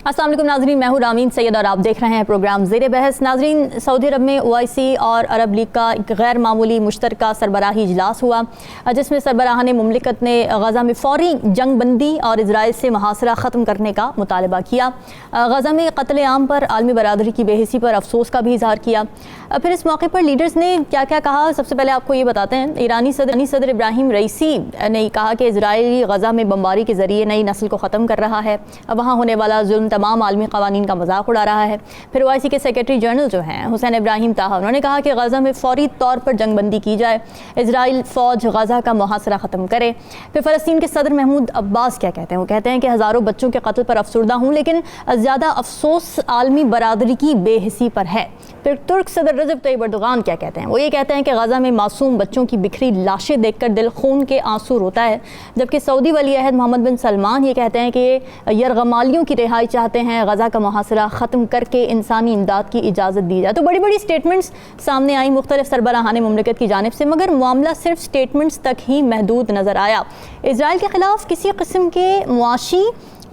अस्सलाम वालेकुम नाज़रीन, मैं हूँ रामीन सैयद और आप देख रहे हैं प्रोग्राम ज़ेरे बहस। नाज़रीन, सऊदी अरब में OIC और अरब लीग का एक गैर मामूली मुश्तरका सरबराही इजलास हुआ, जिसमें सरबराहान मुमलिकत ने गज़ा में फ़ौरी जंग बंदी और इजराइल से मुहासरा ख़त्म करने का मुतालबा किया। गज़ा में क़त्ल आम पर आलमी बरादरी की बेहिसी पर अफसोस का भी इजहार किया। फिर इस मौके पर लीडर्स ने क्या क्या कहा, सबसे पहले आपको ये बताते हैं। ईरानी सदर इब्राहिम रईसी ने कहा कि इजराइल गज़ा में बमबारी के ज़रिए नई नस्ल को ख़त्म कर रहा है, वहाँ होने वाला जुल्म तमाम आलमी क़वानीन का मजाक उड़ा रहा है। फिर OIC के सेक्रेटरी जनरल जो हैं हुसैन इब्राहिम ताहा, उन्होंने कहा कि गज़ा में फ़ौरी तौर पर जंगबंदी की जाए, इजराइल फ़ौज गज़ा का मुहासरा ख़त्म करे। फिर फ़लस्तीन के सदर महमूद अब्बास क्या कहते हैं, वो कहते हैं कि हज़ारों बच्चों के कत्ल पर अफसुर्दा हूँ, लेकिन ज़्यादा अफसोस आलमी बरादरी की बेहिसी पर है। फिर तुर्क सदर रजब तय्यब एर्दोगान क्या कहते हैं, वो ये कहते हैं कि गज़ा में मासूम बच्चों की बिखरी लाशें देखकर दिल खून के आंसू रोता है। जबकि सऊदी वली अहद मोहम्मद बिन सलमान ये कहते हैं कि यरगमालियों की रिहाई चाहते हैं, गज़ा का मुहासरा ख़त्म करके इंसानी इमदाद की इजाज़त दी जाए। तो बड़ी बड़ी स्टेटमेंट्स सामने आई मुख्तलिफ सरबराहान मुमलिकत की जानिब से, मगर मामला सिर्फ स्टेटमेंट्स तक ही महदूद नज़र आया। इजराइल के ख़िलाफ़ किसी किस्म के मुआशी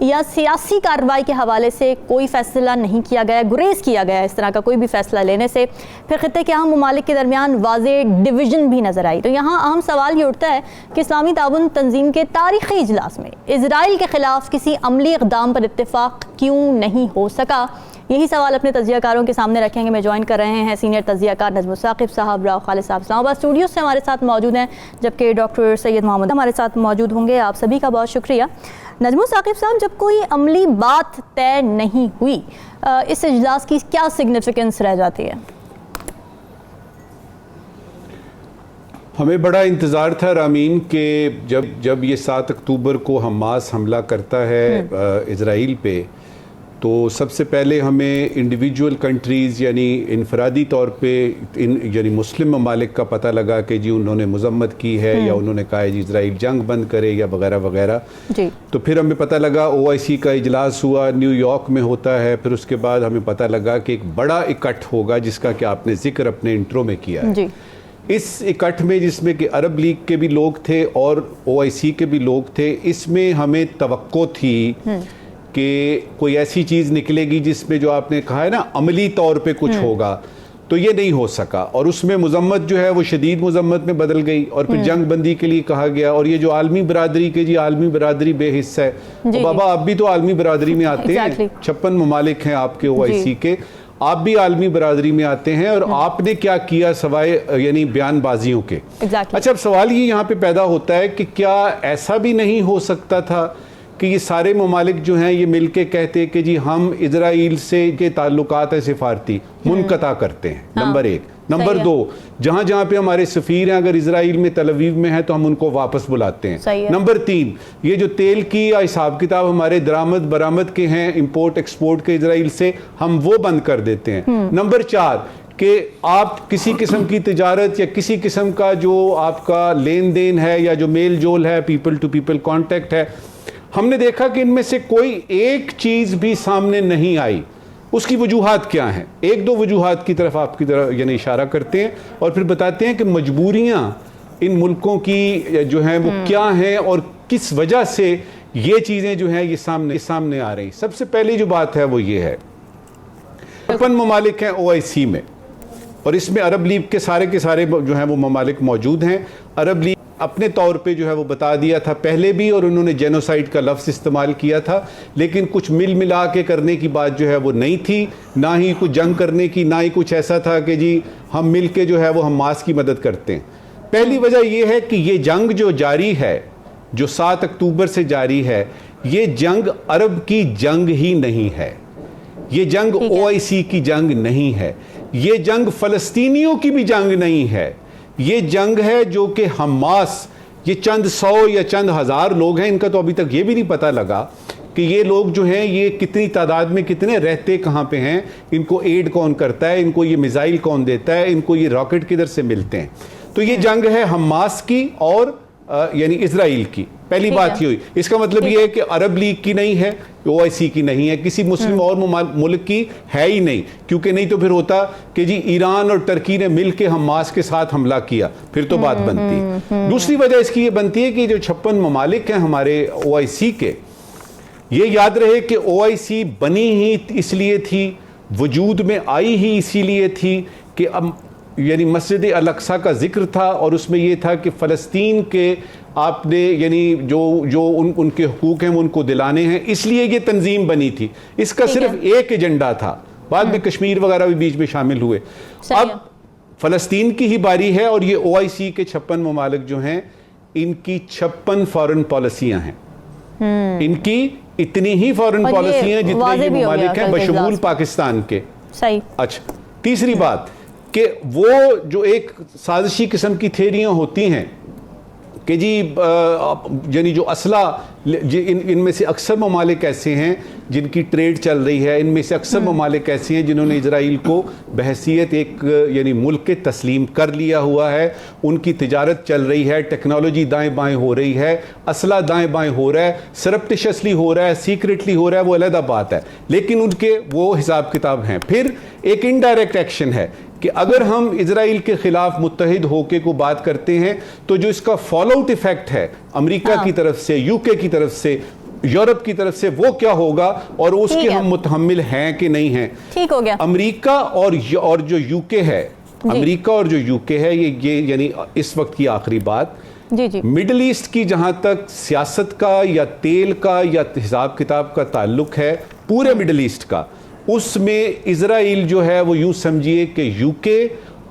या सियासी कार्रवाई के हवाले से कोई फ़ैसला नहीं किया गया, गुरेज किया गया इस तरह का कोई भी फ़ैसला लेने से। फिर खित्ते के अहम ममालिक के दरमियान वाज़े डिवीज़न भी नज़र आई। तो यहाँ अहम सवाल ये उठता है कि इस्लामी ताउन तंजीम के तारीख़ी इजलास में इजराइल के ख़िलाफ़ किसी अमली इक़दाम पर इत्तेफाक क्यों नहीं हो सका। यही सवाल अपने तजियाकारों के सामने रखेंगे। मैं ज्वाइन कर रहे हैं सीनियर तजियाकार नजमुल साकिब साहब, राव खालिद साहब इस्लामाबाद स्टूडियो से हमारे साथ मौजूद हैं, जबकि डॉक्टर सैयद मोहम्मद हमारे साथ मौजूद होंगे। आप सभी का बहुत शुक्रिया। नजमुल साकिब साहब, जब कोई अमली बात तय नहीं हुई, इस इजलास की क्या सिग्निफिकेंस रह जाती है? हमें बड़ा इंतज़ार था रामीन के जब ये 7 अक्टूबर को हमास हमला करता है इजराइल पे, तो सबसे पहले हमें इंडिविजुअल कंट्रीज़ यानी इनफरादी तौर पे यानी मुस्लिम ममालिक का पता लगा कि जी उन्होंने मजम्मत की है या उन्होंने कहा है जी इजराइल जंग बंद करे या वगैरह वगैरह। तो फिर हमें पता लगा OIC का इजलास हुआ, न्यूयॉर्क में होता है। फिर उसके बाद हमें पता लगा कि एक बड़ा इकट्ठ होगा जिसका कि आपने जिक्र अपने इंट्रो में किया है। इस इकट्ठ में जिसमें कि अरब लीग के भी लोग थे और OIC के भी लोग थे, इसमें हमें तवक्को थी कि कोई ऐसी चीज़ निकलेगी जिसमें जो आपने कहा है ना अमली तौर पे कुछ होगा। तो ये नहीं हो सका और उसमें मजम्मत जो है वो शदीद मजम्मत में बदल गई और फिर जंग बंदी के लिए कहा गया। और ये जो आलमी बरादरी के जी आलमी बरादरी बेहिस्सा है, तो बाबा आप भी तो आलमी बरादरी में आते हैं, 56 ममालिक हैं आपके OIC के, आप भी आलमी बरादरी में आते हैं और आपने क्या किया सवाए यानी बयानबाजियों के। अच्छा, अब सवाल ये यहाँ पे पैदा होता है कि क्या ऐसा भी नहीं हो सकता था कि ये सारे ममालिक जो हैं ये मिलके कहते कि जी हम इजराइल से के ताल्लुकात सिफारती मुनक़ता करते हैं। नंबर 1। नंबर 2, जहाँ जहाँ पे हमारे सफ़ीर हैं अगर इजराइल में तल अवीव में है तो हम उनको वापस बुलाते हैं। नंबर 3, ये जो तेल की या हिसाब किताब हमारे दरामद बरामद के हैं इंपोर्ट एक्सपोर्ट के इजराइल से, हम वो बंद कर देते हैं। नंबर 4 कि आप किसी किस्म की तिजारत या किसी किस्म का जो आपका लेन देन है या जो मेल जोल है, पीपल टू पीपल कॉन्टेक्ट है, हमने देखा कि इनमें से कोई एक चीज भी सामने नहीं आई। उसकी वजूहात क्या हैं? 1-2 वजूहात की तरफ आपकी तरफ यानी इशारा करते हैं और फिर बताते हैं कि मजबूरियां इन मुल्कों की जो हैं वो क्या हैं और किस वजह से ये चीजें जो हैं ये सामने आ रही। सबसे पहली जो बात है वो ये है, 56 ममालिक हैं OIC में और इसमें अरब लीग के सारे जो हैं वो ममालिक मौजूद हैं। अरब लीग अपने तौर पे जो है वो बता दिया था पहले भी और उन्होंने जेनोसाइड का लफ्ज़ इस्तेमाल किया था, लेकिन कुछ मिल मिला के करने की बात जो है वो नहीं थी, ना ही कुछ जंग करने की, ना ही कुछ ऐसा था कि जी हम मिल के जो है वो हमास की मदद करते हैं। पहली वजह ये है कि ये जंग जो जारी है, जो 7 अक्टूबर से जारी है, ये जंग अरब की जंग ही नहीं है, ये जंग OIC की जंग नहीं है, ये जंग फ़लस्तीनियों की भी जंग नहीं है। ये जंग है जो कि हमास, ये चंद 100 या चंद हज़ार लोग हैं, इनका तो अभी तक ये भी नहीं पता लगा कि ये लोग जो हैं ये कितनी तादाद में कितने रहते कहाँ पे हैं, इनको एड कौन करता है, इनको ये मिसाइल कौन देता है, इनको ये रॉकेट किधर से मिलते हैं। तो ये जंग है हमास की और यानी इजराइल की। पहली बात ये हुई। इसका मतलब ये है कि अरब लीग की नहीं है, OIC की नहीं है, किसी मुस्लिम और मुल्क की है ही नहीं, क्योंकि नहीं तो फिर होता कि जी ईरान और टर्की ने मिलकर हमास के साथ हमला किया, फिर तो बात बनती। दूसरी वजह इसकी ये बनती है कि जो 56 ममालिक हैं हमारे OIC के, ये याद रहे कि OIC बनी ही इसलिए थी, वजूद में आई ही इसीलिए थी कि अब यानी मस्जिद अल-अक्सा का जिक्र था और उसमें यह था कि फ़लस्तीन के आपने यानी जो उनके हुकूक हैं वो उनको दिलाने हैं, इसलिए ये तंजीम बनी थी। इसका सिर्फ एक एजेंडा था, बाद में कश्मीर वगैरह भी बीच में शामिल हुए। अब फ़लस्तीन की ही बारी है और ये OIC के 56 ममालिक जो हैं इनकी 56 फॉरेन पॉलिसियां हैं, इनकी इतनी ही फॉरेन पॉलिसियां जितने ये ममालिक हैं बशमूल पाकिस्तान के। सही। अच्छा, तीसरी बात कि वो जो एक साजिशी किस्म की थेरियां होती हैं कि जी यानी जो असला इनमें से अक्सर ममालिक ऐसे हैं जिनकी ट्रेड चल रही है, इनमें से अक्सर ममालिक ऐसे हैं जिन्होंने इजराइल को बहैसियत एक यानी मुल्क के तस्लीम कर लिया हुआ है, उनकी तिजारत चल रही है, टेक्नोलॉजी दाएं बाएं हो रही है, असला दाएं बाएं हो रहा है, सरप्टिशसली हो रहा है, सीक्रेटली हो रहा है, वो अलग बात है, लेकिन उनके वो हिसाब किताब हैं। फिर एक इनडायरेक्ट एक्शन है कि अगर हम इजराइल के खिलाफ मुत्तहिद होके को बात करते हैं तो जो इसका फॉलो आउट इफेक्ट है अमेरिका की तरफ से, यूके की तरफ से, यूरोप की तरफ से, वो क्या होगा और उसके हम मुतहम्मिल हैं कि नहीं हैं। ठीक हो गया। अमेरिका और जो यूके है, अमेरिका और जो यूके है, ये यानी इस वक्त की आखिरी बात, जी। मिडल ईस्ट की जहां तक सियासत का या तेल का या हिसाब किताब का ताल्लुक है, पूरे मिडल ईस्ट का, उसमें इजराइल जो है वो यूं समझिए कि यूके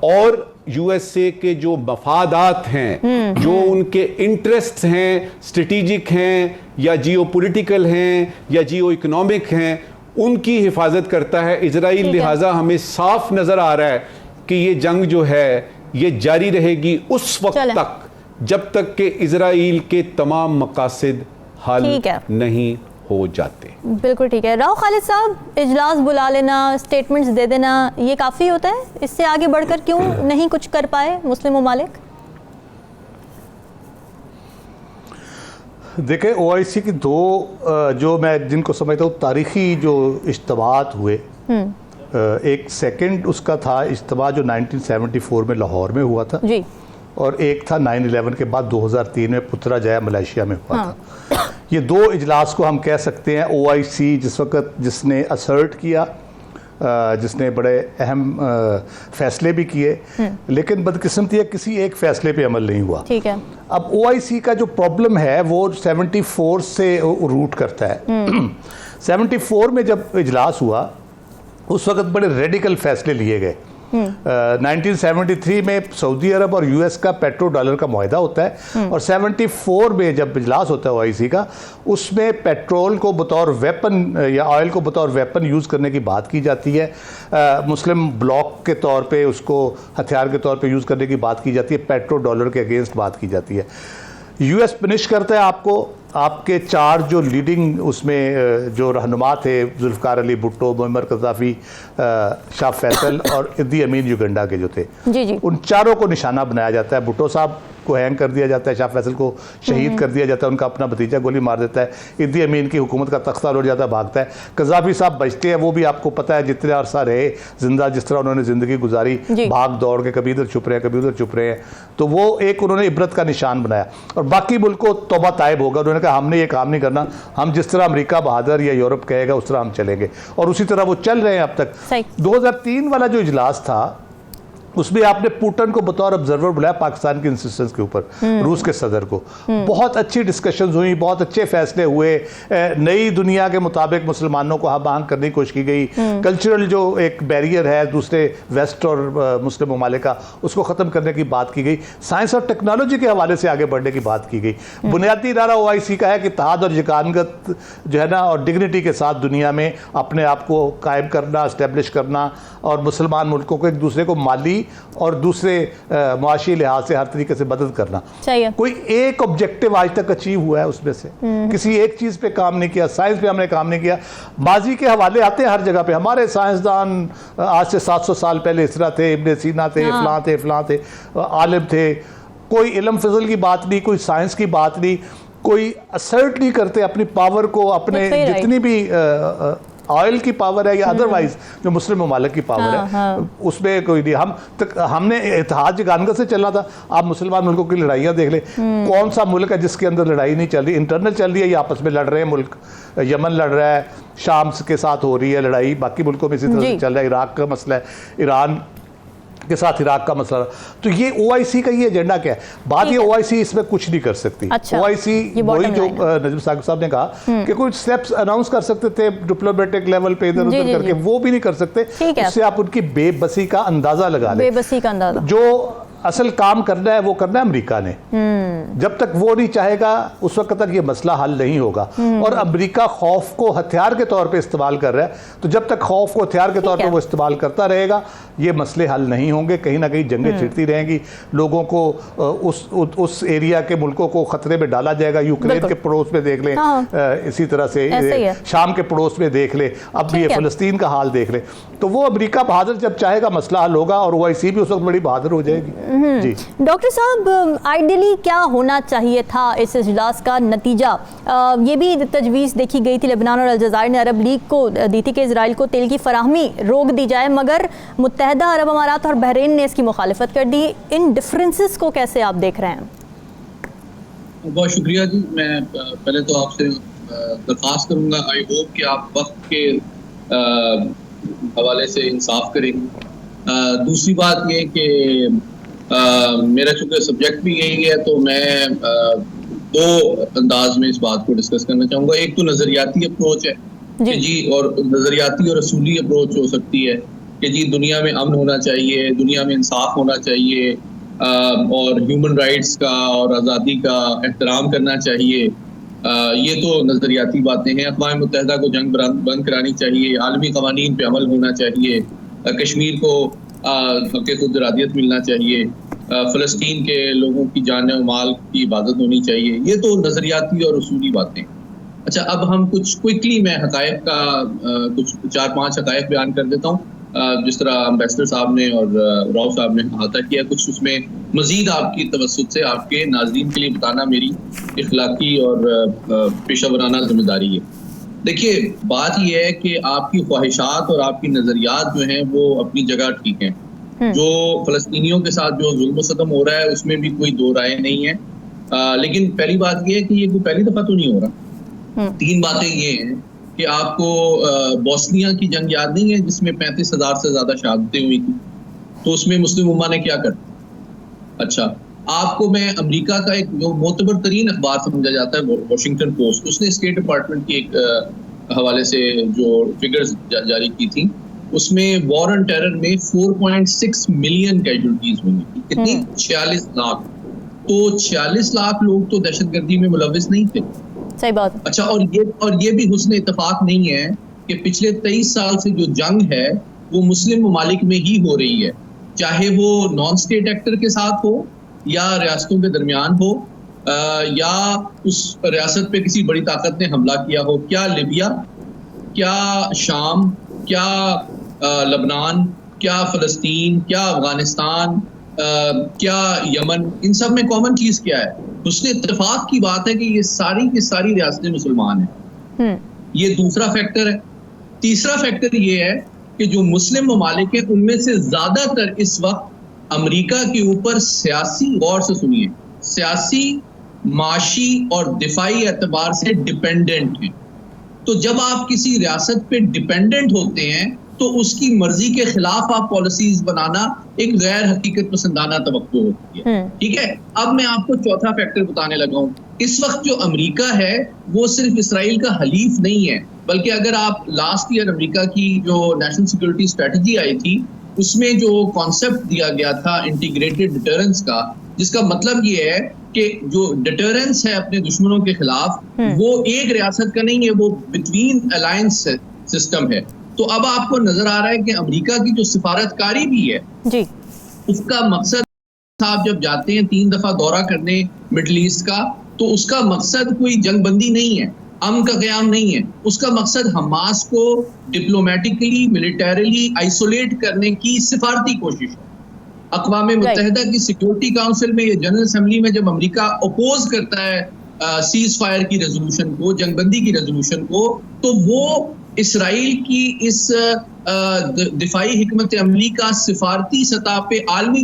और USA के जो मफादात हैं, जो उनके इंटरेस्ट हैं, स्ट्रेटेजिक हैं या जियोपॉलिटिकल हैं या जियो इकोनॉमिक हैं, उनकी हिफाजत करता है इजराइल। लिहाजा हमें साफ नजर आ रहा है कि ये जंग जो है ये जारी रहेगी उस वक्त तक जब तक कि इजराइल के तमाम मकासद हल नहीं हो जाते। बिल्कुल ठीक है। राव खालिद साहब, इजलास बुला लेना, स्टेटमेंट्स दे देना, ये काफ़ी होता है? इससे आगे बढ़कर क्यों नहीं कुछ कर पाए मुस्लिम ममालिक? देखें, OIC की दो जो मैं जिनको समझता हूँ तारीखी जो इज्तिमात हुए, एक सेकंड उसका था इज्तिमा जो 1974 में लाहौर में हुआ था जी, और एक था 9/11 के बाद 2003 में पुत्रजाया मलेशिया में हुआ था। ये दो इजलास को हम कह सकते हैं OIC जिस वक्त जिसने असर्ट किया, जिसने बड़े अहम फैसले भी किए, लेकिन बदकिस्मती है किसी एक फैसले पे अमल नहीं हुआ। ठीक है। अब OIC का जो प्रॉब्लम है वो 74 से रूट करता है। 74 में जब इजलास हुआ उस वक्त बड़े रेडिकल फैसले लिए गए। 1973 में सऊदी अरब और US का पेट्रो डॉलर का मुआहदा होता है और 74 में जब इजलास होता है OIC का, उसमें पेट्रोल को बतौर वेपन या ऑयल को बतौर वेपन यूज़ करने की बात की जाती है। मुस्लिम ब्लॉक के तौर पे उसको हथियार के तौर पे यूज़ करने की बात की जाती है, पेट्रो डॉलर के अगेंस्ट बात की जाती है। US पनिश करता है आपको, आपके चार जो लीडिंग उसमें जो रहनुमा थे, जुल्फ़िकार अली भुट्टो, मुअम्मर कज़ाफ़ी, शाह फैसल और इद्दी अमीन युगंडा के जो थे, जी। उन चारों को निशाना बनाया जाता है। भुट्टो साहब को हैंग कर दिया जाता है, शाह फैसल को शहीद कर दिया जाता है, उनका अपना भतीजा गोली मार देता है, इद्दी अमीन की हुकूमत का तख्ता लौट जाता है, भागता है। कज़ाफ़ी साहब बचते हैं, वो भी आपको पता है जितने अरसा रहे जिंदा, जिस तरह उन्होंने ज़िंदगी गुजारी, भाग दौड़ के कभी इधर छुप रहे हैं कभी उधर छुप रहे हैं, तो वो एक उन्होंने इबरत का निशान बनाया। और बाकी मुल्क को तौबा तायब होगा, उन्होंने कहा हमने ये काम नहीं करना, हम जिस तरह अमेरिका बहादुर या यूरोप कहेगा उस तरह हम चलेंगे, और उसी तरह वो चल रहे हैं अब तक। 2003 वाला जो इजलास था उसमें आपने पुतिन को बतौर ऑब्जर्वर बुलाया पाकिस्तान की इंसिस्टेंस के ऊपर, रूस के सदर को। बहुत अच्छी डिस्कशंस हुई, बहुत अच्छे फैसले हुए, नई दुनिया के मुताबिक मुसलमानों को हम आहंग करने की कोशिश की गई। कल्चरल जो एक बैरियर है दूसरे वेस्ट और मुस्लिम ममालिक का, उसको ख़त्म करने की बात की गई। साइंस और टेक्नोलॉजी के हवाले से आगे बढ़ने की बात की गई। बुनियादी इदारा OIC का है कि इत्तेहाद और यकानगत जो है ना और डिग्निटी के साथ दुनिया में अपने आप को कायम करना, इस्टेब्लिश करना, और मुसलमान मुल्कों को एक दूसरे को माली और दूसरे मुआशी लिहाज से हर तरीके से मदद करना। चाहिए। कोई एक ऑब्जेक्टिव आज तक अचीव हुआ है उसमें से? किसी एक चीज़ पे काम नहीं किया, साइंस पे हमने काम नहीं किया। माजी के हवाले आते हैं हर जगह पे, हमारे साइंसदान आज से 700 साल पहले इस तरह थे, इब्ने सीना थे, फलां थे, आलिम थे। कोई इल्म फजल की बात नहीं, कोई साइंस की बात नहीं, कोई असर्ट नहीं करते अपनी पावर को, अपने जितनी भी ऑयल की पावर है या अदरवाइज जो मुस्लिम ममालिक की पावर है, उसमें कोई नहीं। हमने इत्तेहाद गानगर से चलना था। आप मुसलमान मुल्कों की लड़ाइयाँ देख ले, कौन सा मुल्क है जिसके अंदर लड़ाई नहीं चल रही, इंटरनल चल रही है या आपस में लड़ रहे हैं मुल्क। यमन लड़ रहा है, शाम के साथ हो रही है लड़ाई, बाकी मुल्कों में इसी तरह से चल रहा है, इराक का मसला है, ईरान के साथ इराक का मसला। तो ये ओआईसी का ये एजेंडा क्या है? बात ये ओआईसी इसमें कुछ नहीं कर सकती। अच्छा, ओआईसी वही जो नजम साकिब साहब ने कहा कि कुछ स्टेप्स अनाउंस कर सकते थे डिप्लोमेटिक लेवल पे इधर उधर करके, वो भी नहीं कर सकते। उससे आप उनकी बेबसी का अंदाजा लगा लें। बेबसी का अंदाजा। जो असल काम करना है वो करना है अमेरिका ने। जब तक वो नहीं चाहेगा उस वक्त तक ये मसला हल नहीं होगा। और अमेरिका खौफ को हथियार के तौर पे इस्तेमाल कर रहा है, तो जब तक खौफ को हथियार के तौर पे वो इस्तेमाल करता रहेगा ये मसले हल नहीं होंगे। कहीं ना कहीं जंगें छिड़ती रहेंगी, लोगों को उस एरिया के मुल्कों को खतरे में डाला जाएगा। यूक्रेन के पड़ोस में देख लें, इसी तरह से शाम के पड़ोस में देख ले, अब ये फलस्तीन का हाल देख ले। तो वो अमेरिका बहादुर जब चाहेगा मसला हल होगा, और ओआईसी भी उस वक्त बड़ी बहादुर हो जाएगी। जी डॉक्टर साहब, आइडियली क्या होना चाहिए था इस इजलास का नतीजा? ये भी तजवीज़ देखी गई थी, लेबनान और अलजायर ने अरब लीग को दी थी कि इजराइल को तेल की फराहमी रोक दी जाए, मगर मुत्तहदा अरब अमारात और बहरीन ने इसकी मुखालिफत कर दी। इन डिफरेंसेस को कैसे आप देख रहे हैं? बहुत शुक्रिया जी। मैं पहले तो आपसे दरख्वास्त करूँगा, आई होप कि आप वक्त के हवाले से इंसाफ करेंगे। दूसरी बात ये कि मेरा चूँकि सब्जेक्ट भी यही है, तो मैं दो अंदाज में इस बात को डिस्कस करना चाहूँगा। एक तो नज़रियाती अप्रोच है कि जी, और नज़रियाती और असूली अप्रोच हो सकती है कि जी दुनिया में अमन होना चाहिए, दुनिया में इंसाफ होना चाहिए, और ह्यूमन राइट्स का और आज़ादी का एहतराम करना चाहिए। ये तो नज़रियाती बातें हैं। अक़वाम मुत्तहिदा को जंग बंद करानी चाहिए, आलमी क़वानीन पे अमल होना चाहिए, कश्मीर को हक़ खुद इरादियत मिलना चाहिए, फ़लस्तीन के लोगों की जान और माल की हिफाजत होनी चाहिए। ये तो नज़रियाती और उसूली बातें। अच्छा, अब हम कुछ क्विकली मैं हक़ाइक़ का कुछ 4-5 हक़ाइक़ बयान कर देता हूँ, जिस तरह एम्बेसडर साहब ने और राव साहब ने अहाता किया। कुछ उसमें मज़ीद आपकी तवस्सुत से आपके नाज़रीन के लिए बताना मेरी इखलाकी और पेशा वराना ज़िम्मेदारी है। देखिए, बात यह है कि आपकी ख्वाहिशात और आपकी नज़रियात जो हैं वो अपनी जगह ठीक हैं। जो फ़लस्तीनियों के साथ जो जुल्म सतम हो रहा है उसमें भी कोई दो राय नहीं है, लेकिन पहली बात यह है कि ये कोई पहली दफ़ा तो नहीं हो रहा। 3 बातें ये हैं कि आपको बोस्निया की जंग याद नहीं है जिसमें 35,000 से ज़्यादा शहादतें हुई थी, तो उसमें मुस्लिम उम्मा ने क्या कर। अच्छा, आपको मैं अमेरिका का एक जो मोतबर तरीन अखबार समझा जाता है वाशिंगटन पोस्ट, उसने स्टेट डिपार्टमेंट की एक हवाले से जो फिगर्स जारी की थी, उसमें वॉर एंड टेरर में 4.6 मिलियन कैजुअल्टीज हुई थी। कितनी? 46 लाख। तो 46 लाख लोग तो दहशतगर्दी में मुलविस नहीं थे। सही बात। अच्छा, और ये भी हुस्न इत्तफाक नहीं है कि पिछले 23 साल से जो जंग है वो मुस्लिम ममालिक में ही हो रही है, चाहे वो नॉन स्टेट एक्टर के साथ हो या रियासतों के दरमियान हो, या उस रियासत पे किसी बड़ी ताकत ने हमला किया हो। क्या लिबिया, क्या शाम, क्या लबनान, क्या फ़लस्तीन, क्या अफगानिस्तान, क्या यमन, इन सब में कॉमन चीज़ क्या है? उसने इत्तेफाक की बात है कि ये सारी की सारी रियासतें मुसलमान हैं। ये दूसरा फैक्टर है। तीसरा फैक्टर ये है कि जो मुस्लिम ममालिक हैं उनमें से ज़्यादातर इस वक्त अमेरिका के ऊपर सियासी, गौर से सुनिए, सियासी, माशी और दिफाई एतबार से डिपेंडेंट हैं। तो जब आप किसी रियासत पे डिपेंडेंट होते हैं तो उसकी मर्जी के खिलाफ आप पॉलिसीज बनाना एक गैर हकीकत पसंदाना तवक्को होती है। ठीक है, अब मैं आपको चौथा फैक्टर बताने लगा हूँ। इस वक्त जो अमेरिका है वो सिर्फ इसराइल का हलीफ नहीं है, बल्कि अगर आप लास्ट ईयर अमेरिका की जो नेशनल सिक्योरिटी स्ट्रेटजी आई थी उसमें जो कॉन्सेप्ट दिया गया था इंटीग्रेटेड डिटरेंस का, जिसका मतलब ये है कि जो डिटरेंस है अपने दुश्मनों के खिलाफ वो एक रियासत का नहीं है, वो बिटवीन अलायंस सिस्टम है। तो अब आपको नजर आ रहा है कि अमेरिका की जो सिफारतकारी भी है जी, उसका मकसद, आप जब जाते हैं 3 दफा दौरा करने मिडल ईस्ट का, तो उसका मकसद कोई जंगबंदी नहीं है, अमन का क़याम नहीं है। उसका मकसद हमास को डिप्लोमेटिकली, मिलिटरीली आइसोलेट करने की सिफारती कोशिश है। अक़वाम मुत्तहिदा की सिक्योरिटी काउंसिल में, ये जनरल असेंबली में जब अमेरिका अपोज करता है सीज फायर की रेजोल्यूशन को, जंगबंदी की रेजोल्यूशन को, तो वो इसराइल की इस दिफाई हिकमत अमली का सिफारती सतह पे आलमी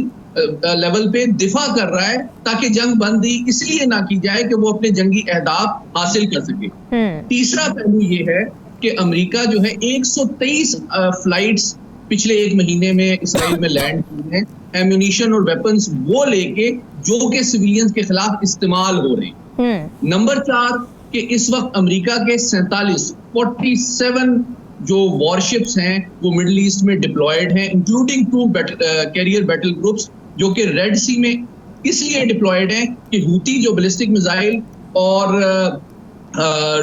लेवल पे दिफा कर रहा है, ताकि जंग बंदी इसलिए ना की जाए कि वो अपने जंगी अहदाफ हासिल कर सके। तीसरा पहलू ये है कि अमेरिका जो है 123 फ्लाइट्स पिछले एक महीने में इसराइल में लैंड की हैं, एम्यूनिशन और वेपन्स वो लेके जो कि सिविलियंस के खिलाफ इस्तेमाल हो रहे हैं। नंबर 4 कि इस वक्त अमेरिका के 47 जो वॉरशिप्स हैं वो मिडिल ईस्ट में डिप्लॉयड हैं, इंक्लूडिंग 2 कैरियर बैटल ग्रुप्स जो कि रेड सी में इसलिए डिप्लॉयड हैं कि हूती जो बैलिस्टिक मिसाइल और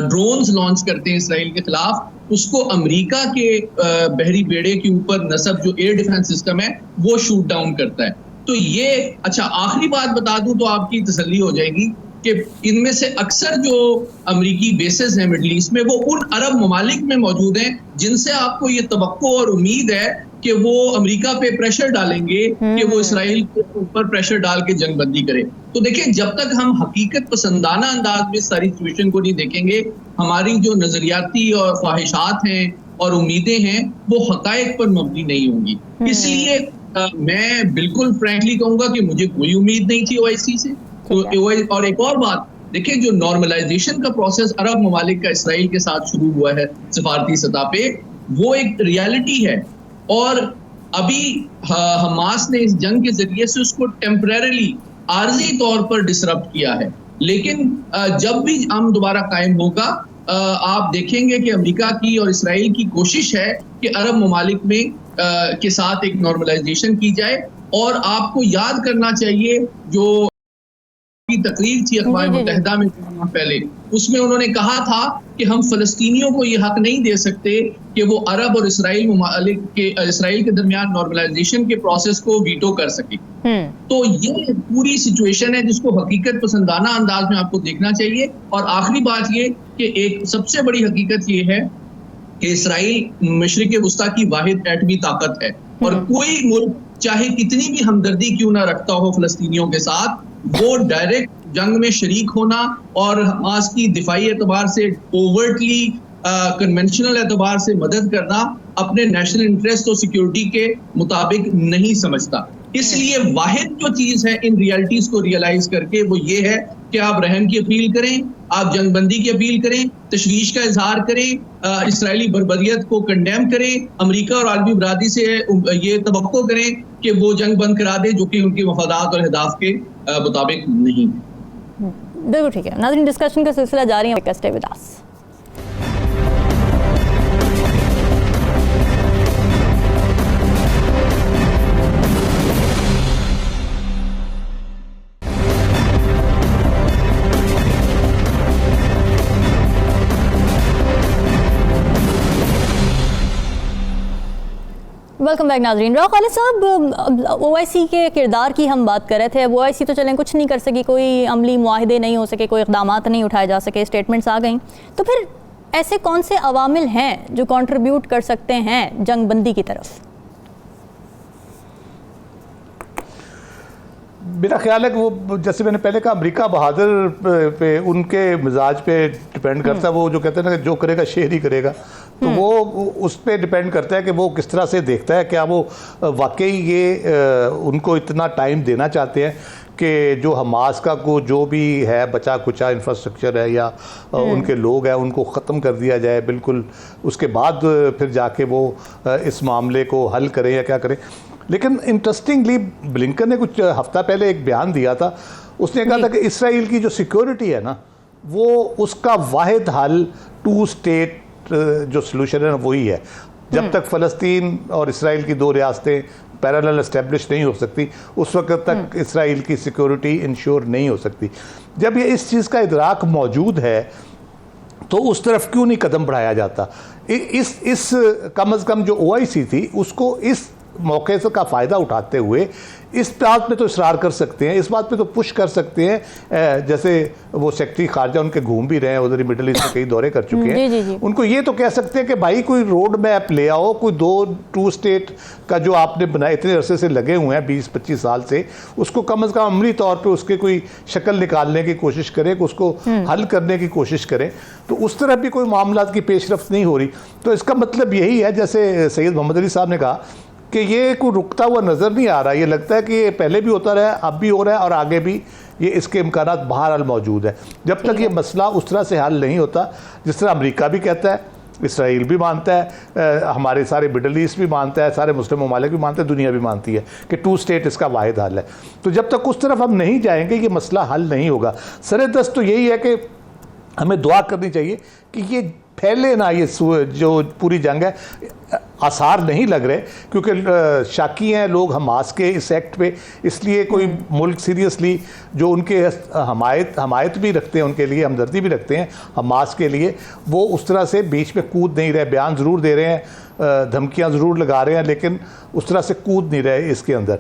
ड्रोन्स लॉन्च करते हैं इसराइल के खिलाफ, उसको अमेरिका के बहरी बेड़े के ऊपर नस्ब जो एयर डिफेंस सिस्टम है वो शूट डाउन करता है। तो ये अच्छा, आखिरी बात बता दूं तो आपकी तसल्ली हो जाएगी कि इनमें से अक्सर जो अमेरिकी बेसेस हैं मिडिल ईस्ट में वो उन अरब ममालिक में मौजूद हैं जिनसे आपको ये तवक्को और उम्मीद है कि वो अमेरिका पे प्रेशर डालेंगे कि वो इसराइल के ऊपर प्रेशर डाल के जंग बंदी करे। तो देखिए, जब तक हम हकीकत पसंदाना अंदाज में सारी सिचुएशन को नहीं देखेंगे, हमारी जो नजरियाती और ख्वाहिशात हैं और उम्मीदें हैं वो हकायक पर मबनी नहीं होंगी। इसलिए मैं बिल्कुल फ्रैंकली कहूंगा कि मुझे कोई उम्मीद नहीं थी ओआईसी से। तो और एक और बात देखिए, जो नॉर्मलाइजेशन का प्रोसेस अरब ममालिक का इसराइल के साथ शुरू हुआ है सिफारती सतह पे, वो एक रियलिटी है और अभी हमास ने इस जंग के जरिए से उसको टेम्परेरली आर्जी तौर पर डिसरप्ट किया है। लेकिन जब भी हम दोबारा कायम होगा, आप देखेंगे कि अमेरिका की और इसराइल की कोशिश है कि अरब ममालिक में के साथ एक नॉर्मलाइजेशन की जाए। और आपको याद करना चाहिए जो की तकरीर थी अक़वाम मुत्तहिदा में पहले, उसमें उन्होंने कहा था कि हम फलस्तीनियों को ये हक नहीं दे सकते कि वो अरब और इसराइल के दरमियान नॉर्मलाइजेशन के प्रोसेस को वीटो कर सके। तो ये पूरी सिचुएशन है जिसको हकीकत पसंदाना अंदाज में आपको देखना चाहिए। और आखिरी बात ये कि एक सबसे बड़ी हकीकत ये है कि इसराइल मशरिक़ वुस्ता की वाहिद एटमी ताकत है और कोई मुल्क चाहे कितनी भी हमदर्दी क्यों ना रखता हो फलस्तीनियों के साथ, वो डायरेक्ट जंग में शरीक होना और हमास की दिफाई एतबार से ओवर्टली कन्वेंशनल एतबार से मदद करना अपने नेशनल इंटरेस्ट और सिक्योरिटी के मुताबिक नहीं समझता। इसलिए वाहिद जो चीज है इन रियलिटीज को रियलाइज करके वो ये है कि आप रहम की अपील करें, आप जंगबंदी की अपील करें, तशवीश का इजहार करें, इसराइली बर्बरियत को कंडेम करें, अमेरिका और आलमी बरादरी से ये तवक्को करें कि वो जंग बंद करा दे जो कि उनके मफादात और अहदाफ के मुताबिक नहीं है। बिल्कुल ठीक है नाज़रीन, डिस्कशन का सिलसिला जारी है। Stay with us. Welcome back नाजरीन। राव खालिद साहब, ओआईसी के किरदार की हम बात कर रहे थे। अब ओआईसी तो चलें कुछ नहीं कर सकी, कोई अमली मुआहदे नहीं हो सके, कोई इक़दाम नहीं उठाए जा सके, स्टेटमेंट्स आ गई। तो फिर ऐसे कौन से अवामिल हैं जो कंट्रीब्यूट कर सकते हैं जंग बंदी की तरफ? मेरा ख्याल है कि वो जैसे मैंने पहले कहा, अमेरिका बहादुर पे उनके मिजाज पे डिपेंड करता है। वो जो कहते हैं ना कि जो करेगा शेर ही करेगा, तो वो उस पर डिपेंड करता है कि वो किस तरह से देखता है। क्या वो वाकई ये उनको इतना टाइम देना चाहते हैं कि जो हमास का को जो भी है बचा कुचा इंफ्रास्ट्रक्चर है या उनके लोग हैं उनको ख़त्म कर दिया जाए बिल्कुल, उसके बाद फिर जाके वो इस मामले को हल करें या क्या करें। लेकिन इंटरेस्टिंगली ब्लिंकन ने कुछ हफ्ता पहले एक बयान दिया था। उसने कहा था कि इसराइल की जो सिक्योरिटी है ना, वो उसका वाहिद हल 2 स्टेट जो सलूशन है वही है। जब तक फ़लस्तीन और इसराइल की 2 रियासतें पैरेलल एस्टेब्लिश नहीं हो सकती, उस वक्त तक इसराइल की सिक्योरिटी इंश्योर नहीं हो सकती। जब ये इस चीज़ का इदराक मौजूद है तो उस तरफ क्यों नहीं कदम बढ़ाया जाता? इस कम अज़ कम जो ओआईसी थी उसको इस मौके से का फ़ायदा उठाते हुए इस बात में तो इसरार कर सकते हैं, इस बात पे तो पुश कर सकते हैं, जैसे वो सेक्रेटरी खारजा उनके घूम भी रहे हैं उधर ही मिडिल ईस्ट में कई दौरे कर चुके हैं। जी, जी। उनको ये तो कह सकते हैं कि भाई कोई रोड मैप ले आओ, कोई टू स्टेट का जो आपने बनाया इतने अरसे से लगे हुए हैं 20-25 साल से, उसको कम से कम अमली तौर पे उसके कोई शक्ल निकालने की कोशिश करें, उसको हल करने की कोशिश करें। तो उस तरह भी कोई मामला की पेशरफ्त नहीं हो रही। तो इसका मतलब यही है, जैसे सैयद मोहम्मद अली साहब ने कहा कि ये कोई रुकता हुआ नज़र नहीं आ रहा। ये लगता है कि ये पहले भी होता रहा है, अब भी हो रहा है और आगे भी ये इसके इम्कानात बहरहाल मौजूद है। जब तक ये मसला उस तरह से हल नहीं होता जिस तरह अमेरिका भी कहता है, इसराइल भी मानता है, हमारे सारे मिडल ईस्ट भी मानता है, सारे मुस्लिम ममालिक भी मानते हैं, दुनिया भी मानती है कि 2 स्टेट इसका वाहिद हल है। तो जब तक उस तरफ हम नहीं जाएंगे ये मसला हल नहीं होगा। सरेदस्त तो यही है कि हमें दुआ करनी चाहिए कि ये फैले ना, ये जो पूरी जंग है। आसार नहीं लग रहे क्योंकि शाकी हैं लोग हमास के इस एक्ट पे, इसलिए कोई मुल्क सीरियसली जो उनके हमायत भी रखते हैं, उनके लिए हमदर्दी भी रखते हैं हमास के लिए, वो उस तरह से बीच में कूद नहीं रहे। बयान ज़रूर दे रहे हैं, धमकियां ज़रूर लगा रहे हैं, लेकिन उस तरह से कूद नहीं रहे इसके अंदर।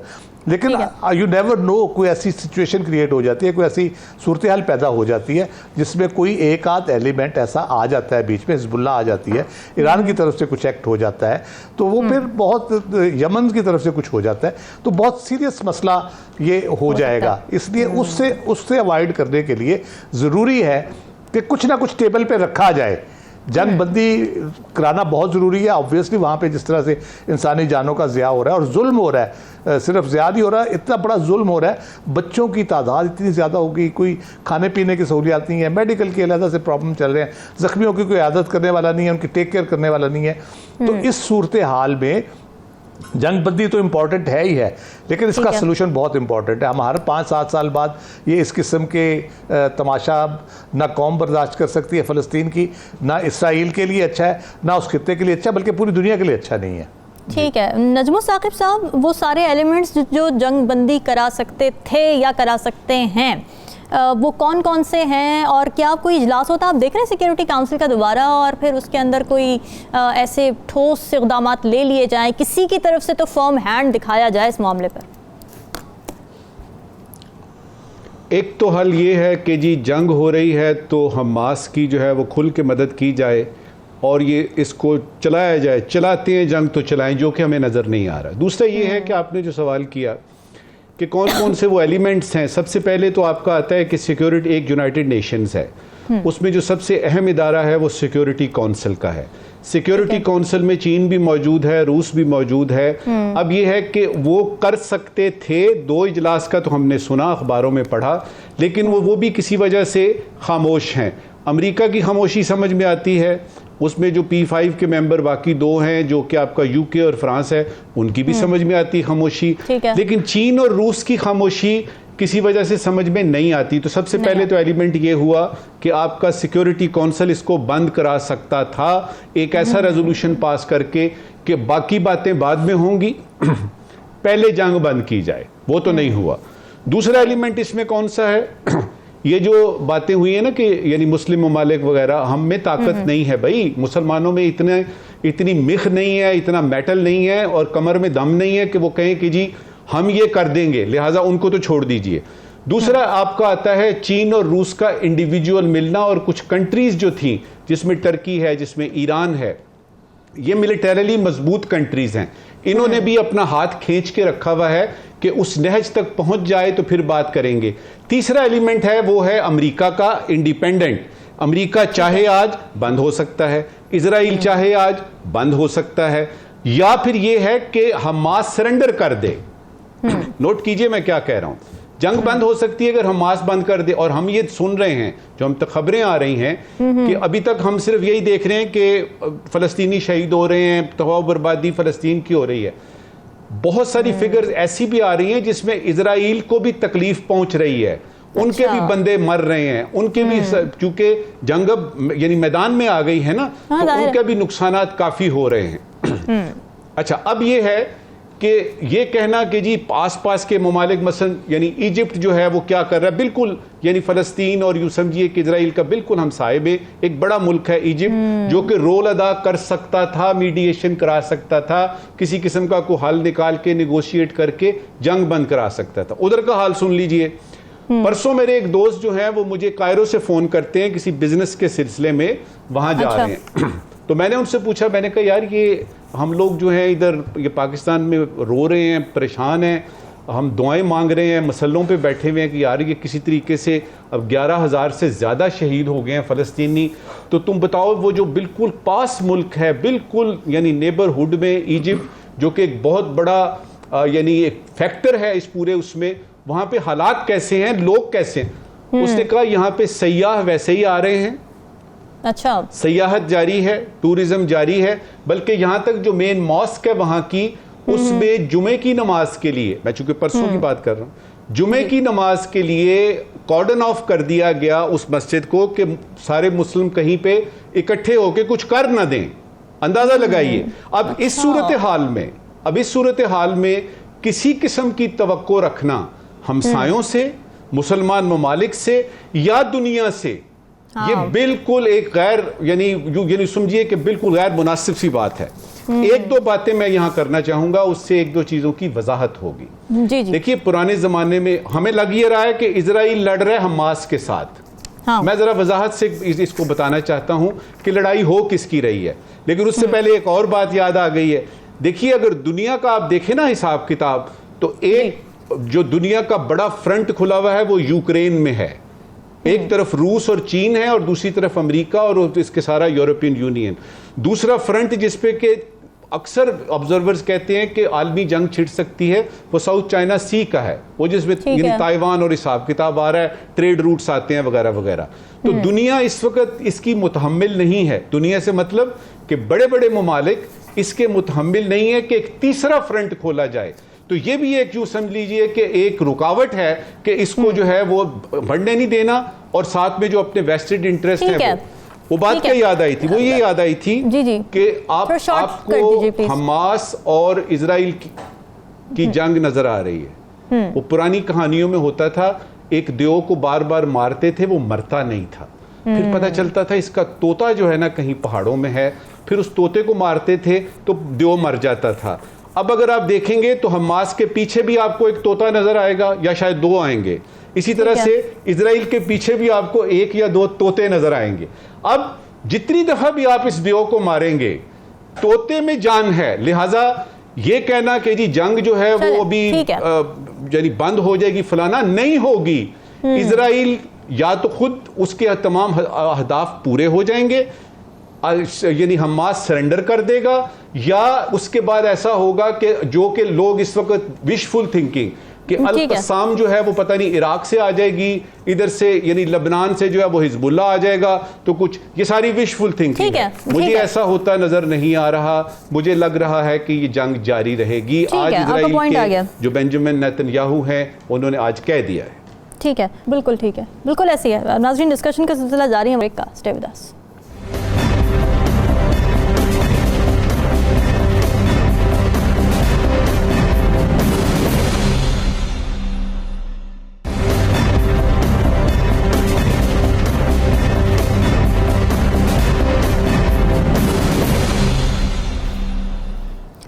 लेकिन यू नेवर नो, कोई ऐसी सिचुएशन क्रिएट हो जाती है, कोई ऐसी सूरत हाल पैदा हो जाती है जिसमें कोई एक आध एलिमेंट ऐसा आ जाता है बीच में, हिजबुल्लाह आ जाती है, ईरान की तरफ से कुछ एक्ट हो जाता है, तो वो फिर बहुत, यमन की तरफ से कुछ हो जाता है, तो बहुत सीरियस मसला ये हो जाएगा। इसलिए उससे अवॉइड करने के लिए ज़रूरी है कि कुछ ना कुछ टेबल पे रखा जाए। जंग बंदी कराना बहुत ज़रूरी है। ऑब्वियसली वहाँ पे जिस तरह से इंसानी जानों का ज़िया हो रहा है और जुल्म हो रहा है, सिर्फ ज़्यादा ही हो रहा है, इतना बड़ा जुल्म हो रहा है, बच्चों की तादाद इतनी ज़्यादा होगी, कोई खाने पीने की सहूलियात नहीं है, मेडिकल के अलग से प्रॉब्लम चल रहे हैं, ज़ख्मियों की कोई आदत करने वाला नहीं है, उनकी टेक केयर करने वाला नहीं है। तो इस सूरत हाल में जंग बंदी तो इम्पॉर्टेंट है ही है, लेकिन इसका सलूशन बहुत इम्पॉर्टेंट है। हम हर 5-7 साल बाद ये इस किस्म के तमाशा ना कौम बर्दाश्त कर सकती है फ़लस्तीन की, ना इसराइल के लिए अच्छा है, ना उस खित्ते के लिए अच्छा, बल्कि पूरी दुनिया के लिए अच्छा नहीं है। ठीक है नजमुल साकिब साहब, वो सारे एलिमेंट्स जो जंग बंदी करा सकते थे या करा सकते हैं, वो कौन कौन से हैं, और क्या कोई इजलास होता है? आप देख रहे हैं सिक्योरिटी काउंसिल का दोबारा, और फिर उसके अंदर कोई ऐसे ठोस इक़दाम ले लिए जाएं, किसी की तरफ से तो फर्म हैंड दिखाया जाए इस मामले पर? एक तो हल ये है कि जी जंग हो रही है तो हमास की जो है वो खुल के मदद की जाए और ये इसको चलाया जाए। चलाते हैं जंग तो चलाएं, जो कि हमें नज़र नहीं आ रहा। दूसरा ये है कि आपने जो सवाल किया कि कौन कौन से वो एलिमेंट्स हैं, सबसे पहले तो आपका आता है कि सिक्योरिटी एक यूनाइटेड नेशंस है, उसमें जो सबसे अहम इदारा है वो सिक्योरिटी काउंसिल का है। सिक्योरिटी काउंसिल में चीन भी मौजूद है, रूस भी मौजूद है। अब ये है कि वो कर सकते थे, 2 इजलास का तो हमने सुना, अखबारों में पढ़ा, लेकिन वो भी किसी वजह से खामोश हैं। अमेरिका की खामोशी समझ में आती है, उसमें जो P5 के मेंबर बाकी 2 हैं जो कि आपका यूके और फ्रांस है, उनकी भी समझ में आती खामोशी, लेकिन चीन और रूस की खामोशी किसी वजह से समझ में नहीं आती। तो सबसे पहले तो एलिमेंट ये हुआ कि आपका सिक्योरिटी काउंसिल इसको बंद करा सकता था एक ऐसा रेजोल्यूशन पास करके कि बाकी बातें बाद में होंगी, पहले जंग बंद की जाए, वो तो नहीं हुआ। दूसरा एलिमेंट इसमें कौन सा है? ये जो बातें हुई है ना कि यानी मुस्लिम ममालिक वगैरह, हम में ताकत नहीं है भाई, मुसलमानों में इतनी मिख नहीं है, इतना मेटल नहीं है और कमर में दम नहीं है कि वो कहें कि जी हम ये कर देंगे, लिहाजा उनको तो छोड़ दीजिए। दूसरा आपका आता है चीन और रूस का इंडिविजुअल मिलना, और कुछ कंट्रीज जो थी जिसमें टर्की है, जिसमें ईरान है, ये मिलिटरीली मजबूत कंट्रीज हैं, इन्होंने भी अपना हाथ खींच के रखा हुआ है कि उस नहज तक पहुंच जाए तो फिर बात करेंगे। तीसरा एलिमेंट है वो है अमेरिका का इंडिपेंडेंट। अमेरिका चाहे आज बंद हो सकता है, इजराइल चाहे आज बंद हो सकता है, या फिर ये है कि हमास सरेंडर कर दे। नोट कीजिए मैं क्या कह रहा हूं, जंग बंद हो सकती है अगर हमास बंद कर दे। और हम ये सुन रहे हैं, जो हम तक खबरें आ रही हैं कि अभी तक हम सिर्फ यही देख रहे हैं कि फलस्तीनी शहीद हो रहे हैं, तबाह बर्बादी फलस्तीन की हो रही है। बहुत सारी फिगर्स ऐसी भी आ रही हैं जिसमें इजराइल को भी तकलीफ पहुंच रही है, उनके भी बंदे मर रहे हैं, उनके भी, चूंकि जंग अब यानी मैदान में आ गई है ना, तो उनके भी नुकसानात काफी हो रहे हैं। अच्छा, अब ये है कि ये कहना कि जी आसपास के ममालिक मसलन यानी इजिप्ट जो है वो क्या कर रहा है, बिल्कुल यानी फ़लस्तीन और यूँ समझिए कि इजराइल का बिल्कुल हमसाये में एक बड़ा मुल्क है इजिप्ट, जो कि रोल अदा कर सकता था, मीडिएशन करा सकता था, किसी किस्म का कोई हल निकाल के नेगोशिएट करके जंग बंद करा सकता था। उधर का हाल सुन लीजिए। परसों मेरे एक दोस्त जो हैं वो मुझे कायरो से फ़ोन करते हैं किसी बिजनेस के सिलसिले में, वहाँ जा रहे हैं। तो मैंने उनसे पूछा, मैंने कहा यार ये हम लोग जो हैं इधर ये पाकिस्तान में रो रहे हैं, परेशान हैं, हम दुआएं मांग रहे हैं, मसलों पे बैठे हुए हैं कि यार ये किसी तरीके से अब 11,000 से ज़्यादा शहीद हो गए हैं फ़लस्तीनी, तो तुम बताओ वो जो बिल्कुल पास मुल्क है, बिल्कुल यानी नेबरहुड में इजिप्ट, जो कि एक बहुत बड़ा यानी एक फैक्टर है इस पूरे उसमें, वहाँ पे हालात कैसे हैं, लोग कैसे हैं। उसने कहा यहाँ पे सयाह वैसे ही आ रहे हैं, अच्छा, सयाहत जारी है, टूरिज्म जारी है, बल्कि यहाँ तक जो मेन मॉस्क है वहाँ की, उसमें जुमे की नमाज के लिए, मैं चूंकि परसों की बात कर रहा हूँ, जुमे की नमाज के लिए कॉर्डन ऑफ कर दिया गया उस मस्जिद को कि सारे मुस्लिम कहीं पे इकट्ठे होकर कुछ कर ना दें। अंदाजा लगाइए। अब इस सूरत हाल में किसी किस्म की तवक्को रखना हमसायों से, मुसलमान ममालिक से या दुनिया से, ये बिल्कुल एक गैर यानी समझिए कि बिल्कुल गैर मुनासिब सी बात है। एक दो बातें मैं यहां करना चाहूंगा, उससे एक दो चीजों की वजाहत होगी। जी जी। देखिए, पुराने जमाने में हमें लग ये रहा है कि इजराइल लड़ रहा है हमास के साथ। हाँ। मैं जरा वजाहत से इसको बताना चाहता हूं कि लड़ाई हो किसकी रही है, लेकिन उससे पहले एक और बात याद आ गई है। देखिए, अगर दुनिया का आप देखें ना हिसाब किताब, तो एक जो दुनिया का बड़ा फ्रंट खुला हुआ है वो यूक्रेन में है। एक तरफ रूस और चीन है और दूसरी तरफ अमेरिका और इसके सारा यूरोपियन यूनियन। दूसरा फ्रंट जिसपे के अक्सर ऑब्जर्वर्स कहते हैं कि आलमी जंग छिड़ सकती है, वो साउथ चाइना सी का है, वो जिसमें ताइवान और हिसाब किताब आ रहा है, ट्रेड रूट्स आते हैं वगैरह वगैरह। तो दुनिया इस वक्त इसकी मुतहम्मिल नहीं है। दुनिया से मतलब कि बड़े बड़े ममालिक इसके मुतहम्मिल नहीं है कि एक तीसरा फ्रंट खोला जाए। तो ये भी एक यूं समझ लीजिए कि एक रुकावट है कि इसको जो है वो बढ़ने नहीं देना, और साथ में जो अपने वेस्टेड इंटरेस्ट है वो बात क्या याद आई थी, वो ये याद आई थी कि आपको हमास और इजराइल की जंग नजर आ रही है। वो पुरानी कहानियों में होता था, एक देव को बार बार मारते थे, वो मरता नहीं था, फिर पता चलता था इसका तोता जो है ना कहीं पहाड़ों में है, फिर उस तोते को मारते थे तो देव मर जाता था। अब अगर आप देखेंगे तो हमास के पीछे भी आपको एक तोता नजर आएगा, या शायद दो आएंगे। इसी तरह से इजराइल के पीछे भी आपको एक या दो तोते नजर आएंगे। अब जितनी दफा भी आप इस देव को मारेंगे, तोते में जान है, लिहाजा ये कहना कि जी जंग जो है वो अभी यानी बंद हो जाएगी, फलाना नहीं होगी। इजराइल या तो खुद उसके तमाम अहदाफ पूरे हो जाएंगे, यानी हमास सरेंडर कर देगा, या उसके बाद ऐसा होगा कि जो कि लोग इस वक्त विशफुल थिंकिंग कि अल-कस्साम जो है वो पता नहीं इराक से आ जाएगी, इधर से यानी लबनान से जो है वो हिजबुल्लाह आ जाएगा, तो कुछ ये सारी विशफुल थिंकिंग है। मुझे ऐसा होता नजर नहीं आ रहा। मुझे लग रहा है कि ये जंग जारी रहेगी। आज इजराइल के जो बेंजामिन नेतन्याहू हैं उन्होंने आज कह दिया है। ठीक है, बिल्कुल ठीक है, बिल्कुल ऐसी है। नाज़रीन, डिस्कशन का सिलसिला जारी है, ब्रेक का, stay with us.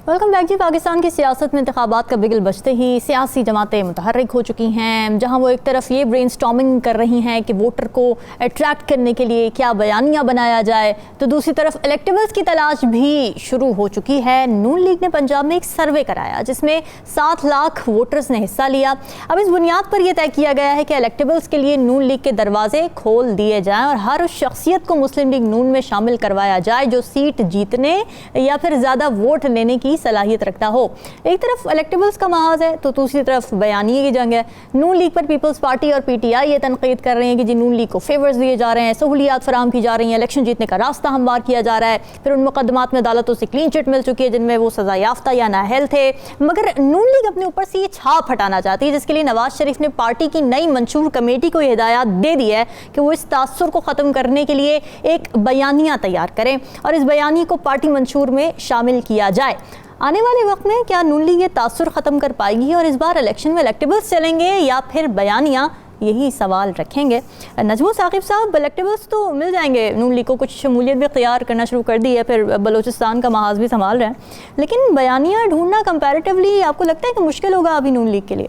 Welcome back जी। पाकिस्तान की सियासत में इंतखाबात का बिगल बजते ही सियासी जमातें मुतहर्रिक हो चुकी हैं, जहां वो एक तरफ ये ब्रेनस्टॉर्मिंग कर रही हैं कि वोटर को अट्रैक्ट करने के लिए क्या बयानियां बनाया जाए, तो दूसरी तरफ इलेक्टेबल्स की तलाश भी शुरू हो चुकी है। नून लीग ने पंजाब में एक सर्वे कराया जिसमें 7 लाख वोटर्स ने हिस्सा लिया। अब इस बुनियाद पर यह तय किया गया है कि इलेक्टेबल्स के लिए नून लीग के दरवाजे खोल दिए जाएँ और हर उस शख्सियत को मुस्लिम लीग नून में शामिल करवाया जाए जो सीट जीतने या फिर ज़्यादा वोट लेने की सलाहियत रखता हो। एक तरफ इलेक्टेबल्स का महाज है तो दूसरी तरफ बयानिए की जंग है। नून लीग पर पीपल्स पार्टी और पीटीआई ये तनकीद कर रहे हैं कि जी नून लीग को फेवर्स दिए जा रहे हैं, सहूलियात फराहम की जा रही हैं, इलेक्शन जीतने का रास्ता हमवार किया जा रहा है। फिर उन मुकदमात में अदालतों से क्लीन चिट मिल चुकी है जिनमें वो सजा याफ्ता या नाअहल थे। मगर नून लीग अपने ऊपर से ये छाप हटाना चाहती है, जिसके लिए नवाज शरीफ ने पार्टी की नई मंशूर कमेटी को हिदायत दे दी है कि वो इस तासुर को ख़त्म करने के लिए एक बयानिया तैयार करें और इस बयानी को पार्टी मंशूर में शामिल किया जाए। आने वाले वक्त में क्या नून लीग ये तासुर ख़त्म कर पाएगी और इस बार इलेक्शन में इलेक्टेबल्स चलेंगे या फिर बयानियाँ, यही सवाल रखेंगे। नजमो साकिब साहब, इलेक्टेबल्स तो मिल जाएंगे, नून लीग को कुछ शमूलियत भी इख्तियार करना शुरू कर दी है, फिर बलूचिस्तान का महाज भी संभाल रहे हैं, लेकिन बयानियाँ ढूंढना कंपैरेटिवली आपको लगता है कि मुश्किल होगा अभी नून लीग के लिए?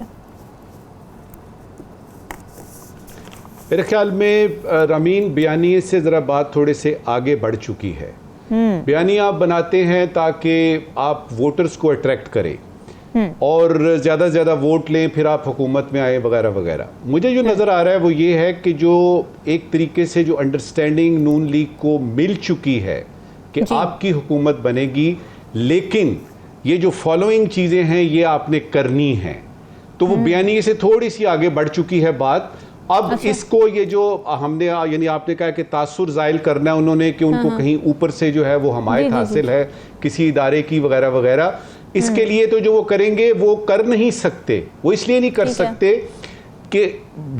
मेरे ख्याल में रामीन, बयानिए से ज़रा बात थोड़े से आगे बढ़ चुकी है। बयानिए आप बनाते हैं ताकि आप वोटर्स को अट्रैक्ट करें और ज़्यादा से ज़्यादा वोट लें, फिर आप हुकूमत में आए वगैरह वगैरह। मुझे जो नज़र आ रहा है वो ये है कि जो एक तरीके से जो अंडरस्टैंडिंग नून लीग को मिल चुकी है कि आपकी हुकूमत बनेगी, लेकिन ये जो फॉलोइंग चीज़ें हैं ये आपने करनी हैं, तो वो बयानिए से थोड़ी सी आगे बढ़ चुकी है बात। अब इसको ये जो हमने यानी आपने कहा कि तासुर ज़ाइल करना है उन्होंने कि उनको कहीं ऊपर से जो है वो हमायत हासिल है किसी इदारे की वगैरह वगैरह, इसके लिए तो जो वो करेंगे वो कर नहीं सकते। वो इसलिए नहीं कर सकते कि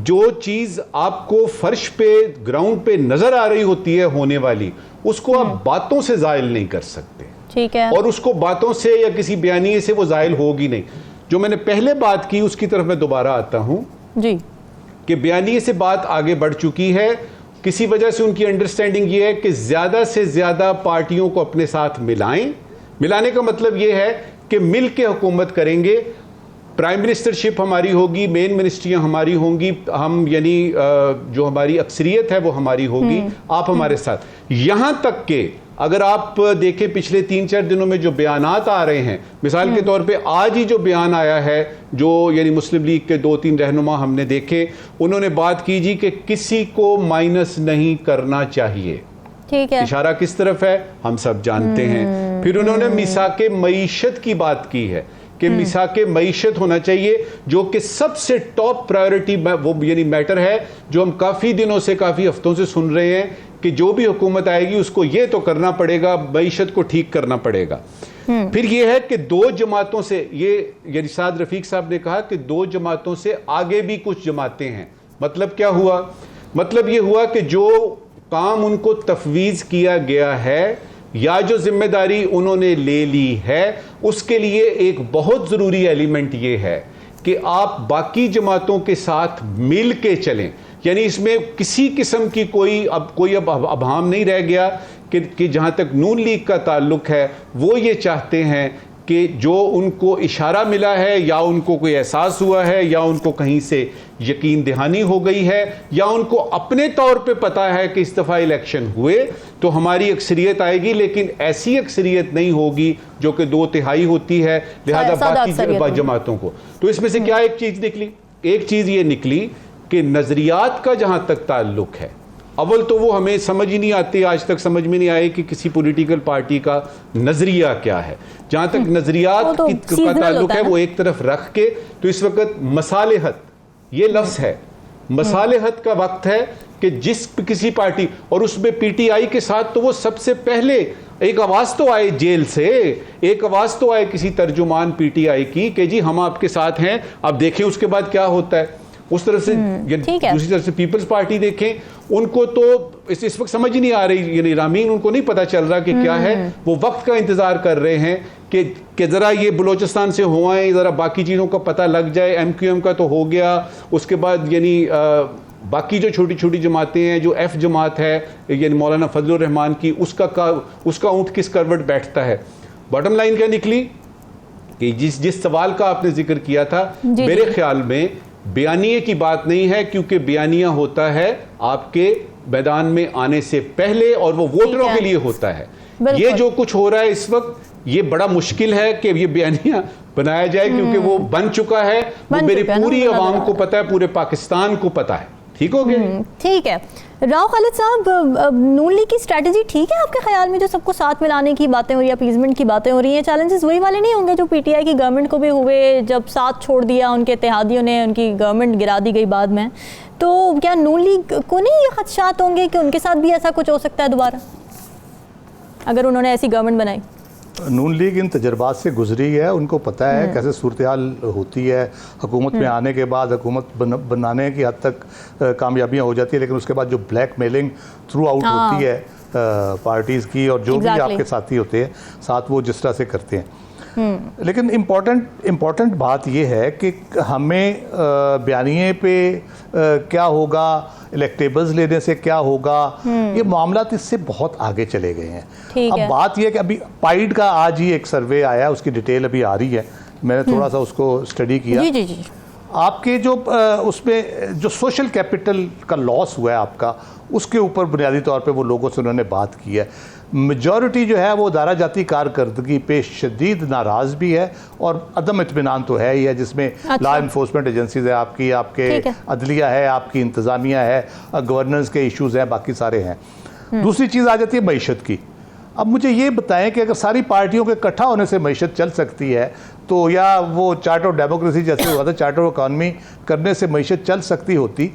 जो चीज़ आपको फर्श पे, ग्राउंड पे नज़र आ रही होती है होने वाली, उसको आप बातों से ज़ाइल नहीं कर सकते। ठीक है। और उसको बातों से या किसी बयानिए से वो ज़ाइल होगी नहीं। जो मैंने पहले बात की उसकी तरफ मैं दोबारा आता हूँ जी, कि बयानिए से बात आगे बढ़ चुकी है। किसी वजह से उनकी अंडरस्टैंडिंग ये है कि ज़्यादा से ज़्यादा पार्टियों को अपने साथ मिलाएं। मिलाने का मतलब ये है कि मिल के हुकूमत करेंगे, प्राइम मिनिस्टरशिप हमारी होगी, मेन मिनिस्ट्रियां हमारी होंगी, हम यानी जो हमारी अक्सरियत है वो हमारी होगी, आप हमारे साथ। यहां तक के अगर आप देखें पिछले 3-4 दिनों में जो बयानात आ रहे हैं, मिसाल के तौर पे आज ही जो बयान आया है, जो यानी मुस्लिम लीग के 2-3 रहनुमा हमने देखे, उन्होंने बात की जी कि किसी को माइनस नहीं करना चाहिए। ठीक है। इशारा किस तरफ है हम सब जानते हैं। फिर उन्होंने मिसाके मईशत की बात की है कि मिसाके मईशत होना चाहिए, जो कि सबसे टॉप प्रायोरिटी वो यानी मैटर है, जो हम काफ़ी दिनों से, काफ़ी हफ्तों से सुन रहे हैं कि जो भी हुकूमत आएगी उसको ये तो करना पड़ेगा, मईशत को ठीक करना पड़ेगा। फिर ये है कि 2 जमातों से, ये यानी साद रफीक साहब ने कहा कि 2 जमातों से आगे भी कुछ जमातें हैं। मतलब क्या हुआ? मतलब ये हुआ कि जो काम उनको तफवीज़ किया गया है या जो जिम्मेदारी उन्होंने ले ली है, उसके लिए एक बहुत ज़रूरी एलिमेंट ये है कि आप बाकी जमातों के साथ मिल के चलें। यानी इसमें किसी किस्म की कोई अभाम नहीं रह गया कि जहाँ तक नून लीग का ताल्लुक है, वो ये चाहते हैं कि जो उनको इशारा मिला है या उनको कोई एहसास हुआ है या उनको कहीं से यकीन दहानी हो गई है या उनको अपने तौर पे पता है कि इस दफ़ा इलेक्शन हुए तो हमारी अक्सरियत आएगी, लेकिन ऐसी अक्सरियत नहीं होगी जो कि 2/3 होती है, लिहाजा बाकी जमातों को। तो इसमें से क्या एक चीज़ निकली? एक चीज़ ये निकली कि नज़रियात का जहाँ तक ताल्लुक है, अव्वल तो वो हमें समझ ही नहीं आती, आज तक समझ में नहीं आई कि किसी पॉलिटिकल पार्टी का नज़रिया क्या है। जहाँ तक नज़रियात का ताल्लुक है वो एक तरफ रख के, तो इस वक्त मसालेहत ये लफ्ज़ है, मसालेहत का वक्त है कि जिस किसी पार्टी, और उसमें पीटीआई के साथ तो वो सबसे पहले एक आवाज़ तो आए जेल से, एक आवाज़ तो आए किसी तर्जुमान पीटीआई की कि जी हम आपके साथ हैं, अब देखें उसके बाद क्या होता है। उस तरफ से दूसरी तरफ से पीपल्स पार्टी देखें, उनको तो इस वक्त समझ ही नहीं आ रही, यानी रामीन उनको नहीं पता चल रहा कि क्या है। वो वक्त का इंतजार कर रहे हैं कि ज़रा ये बलूचिस्तान से हो आए, ज़रा बाकी चीज़ों का पता लग जाए। MQM का तो हो गया, उसके बाद यानी बाकी जो छोटी छोटी जमातें हैं, जो F जमात है यानी मौलाना फजलुर रहमान की, उसका ऊँट किस करवट बैठता है। बॉटम लाइन क्या निकली कि जिस सवाल का आपने जिक्र किया था, मेरे ख्याल में बयानिए की बात नहीं है, क्योंकि बयानिया होता है आपके मैदान में आने से पहले और वो वोटरों के लिए होता है। ये जो कुछ हो रहा है इस वक्त, ये बड़ा मुश्किल है कि ये बयानिया बनाया जाए, क्योंकि वो बन चुका है, वो मेरी पूरी आवाम को पता है, पूरे पाकिस्तान को पता है। ठीक हो गया? ठीक है। राव खालिद साहब, नून लीग की स्ट्रेटजी ठीक है आपके ख्याल में? जो सबको साथ मिलाने की बातें हो रही है, अपीजमेंट की बातें हो रही हैं, चैलेंजेस वही वाले नहीं होंगे जो पीटीआई की गवर्नमेंट को भी हुए जब साथ छोड़ दिया उनके इत्तेहादियों ने, उनकी गवर्नमेंट गिरा दी गई बाद में? तो क्या नून लीग को नहीं ये खदशात होंगे कि उनके साथ भी ऐसा कुछ हो सकता है दोबारा, अगर उन्होंने ऐसी गवर्नमेंट बनाई? नून लीग इन तजर्बात से गुजरी है, उनको पता है कैसे सूरत हाल होती है। हुकूमत में आने के बाद हुकूमत बनाने की हद तक कामयाबियाँ हो जाती है, लेकिन उसके बाद जो ब्लैक मेलिंग थ्रू आउट होती है पार्टीज़ की और जो भी आपके साथी होते हैं साथ वो जिस तरह से करते हैं। लेकिन इम्पोर्टेंट बात यह है कि हमें बयानिए पे क्या होगा, इलेक्टेबल्स लेने से क्या होगा, ये मामला इससे बहुत आगे चले गए हैं। अब बात यह है कि अभी पाइड का आज ही एक सर्वे आया, उसकी डिटेल अभी आ रही है, मैंने थोड़ा सा उसको स्टडी किया। जी। आपके जो उसमें जो सोशल कैपिटल का लॉस हुआ है आपका, उसके ऊपर बुनियादी तौर पे वो लोगों से उन्होंने बात की है। मेजॉरिटी जो है वो दारा जाती कारकर्दगी पे शदीद नाराज़ भी है और अदम इत्मीनान तो है ही है, जिसमें लॉ इन्फोर्समेंट एजेंसीज है आपकी, आपके अदलिया है, आपकी इंतज़ामिया है, गवर्नेंस के इश्यूज़ हैं, बाकी सारे हैं। दूसरी चीज़ आ जाती है मईशत की। अब मुझे ये बताएं कि अगर सारी पार्टियों के इकट्ठा होने से मईशत चल सकती है तो या वो चार्टर ऑफ डेमोक्रेसी जैसे हुआ था, चार्टर ऑफ इकॉनमी करने से मईशत चल सकती होती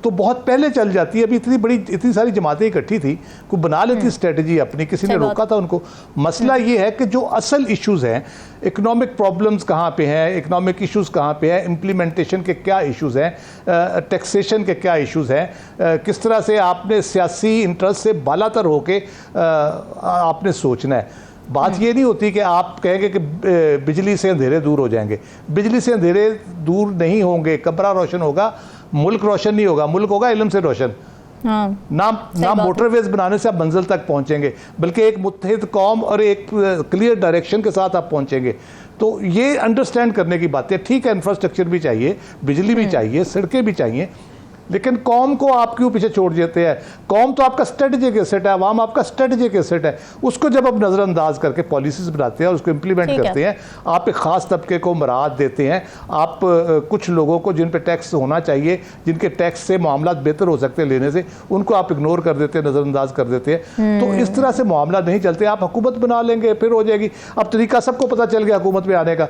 तो बहुत पहले चल जाती है। अभी इतनी सारी जमातें इकट्ठी थी, कोई बना लेती स्ट्रेटजी अपनी, किसी ने रोका था उनको। मसला ये है कि जो असल इश्यूज़ हैं, इकोनॉमिक प्रॉब्लम्स कहाँ पे हैं, इकोनॉमिक इश्यूज़ कहाँ पे हैं, इम्प्लीमेंटेशन के क्या इश्यूज़ हैं, टैक्सेशन के क्या इश्यूज़ हैं, किस तरह से आपने सियासी इंटरेस्ट से बालातर होके आपने सोचना है। बात ये नहीं होती कि आप कहेंगे कि बिजली से अंधेरे दूर हो जाएंगे। बिजली से अंधेरे दूर नहीं होंगे, कमरा रोशन होगा, मुल्क रोशन नहीं होगा। मुल्क होगा इल्म से रोशन। ना मोटरवेज बनाने से आप मंजिल तक पहुंचेंगे, बल्कि एक मुत्तहिद कौम और एक क्लियर डायरेक्शन के साथ आप पहुंचेंगे। तो ये अंडरस्टैंड करने की बात है। ठीक है, इंफ्रास्ट्रक्चर भी चाहिए, बिजली भी चाहिए, सड़कें भी चाहिए, लेकिन कौम को आप क्यों पीछे छोड़ देते हैं? कौम तो आपका स्ट्रेटजिक एसेट है, आवाम आपका स्ट्रेटजिक एसेट है। उसको जब आप नज़रअंदाज करके पॉलिसीज बनाते हैं और उसको इम्प्लीमेंट करते हैं, आप एक ख़ास तबके को मराहत देते हैं, आप कुछ लोगों को जिन पे टैक्स होना चाहिए, जिनके टैक्स से मामला बेहतर हो सकते हैं लेने से, उनको आप इग्नोर कर देते हैं, नज़रअंदाज कर देते हैं। तो इस तरह से मामला नहीं चलते। आप हुकूमत बना लेंगे फिर हो जाएगी। अब तरीका सबको पता चल गया हुकूमत में आने का।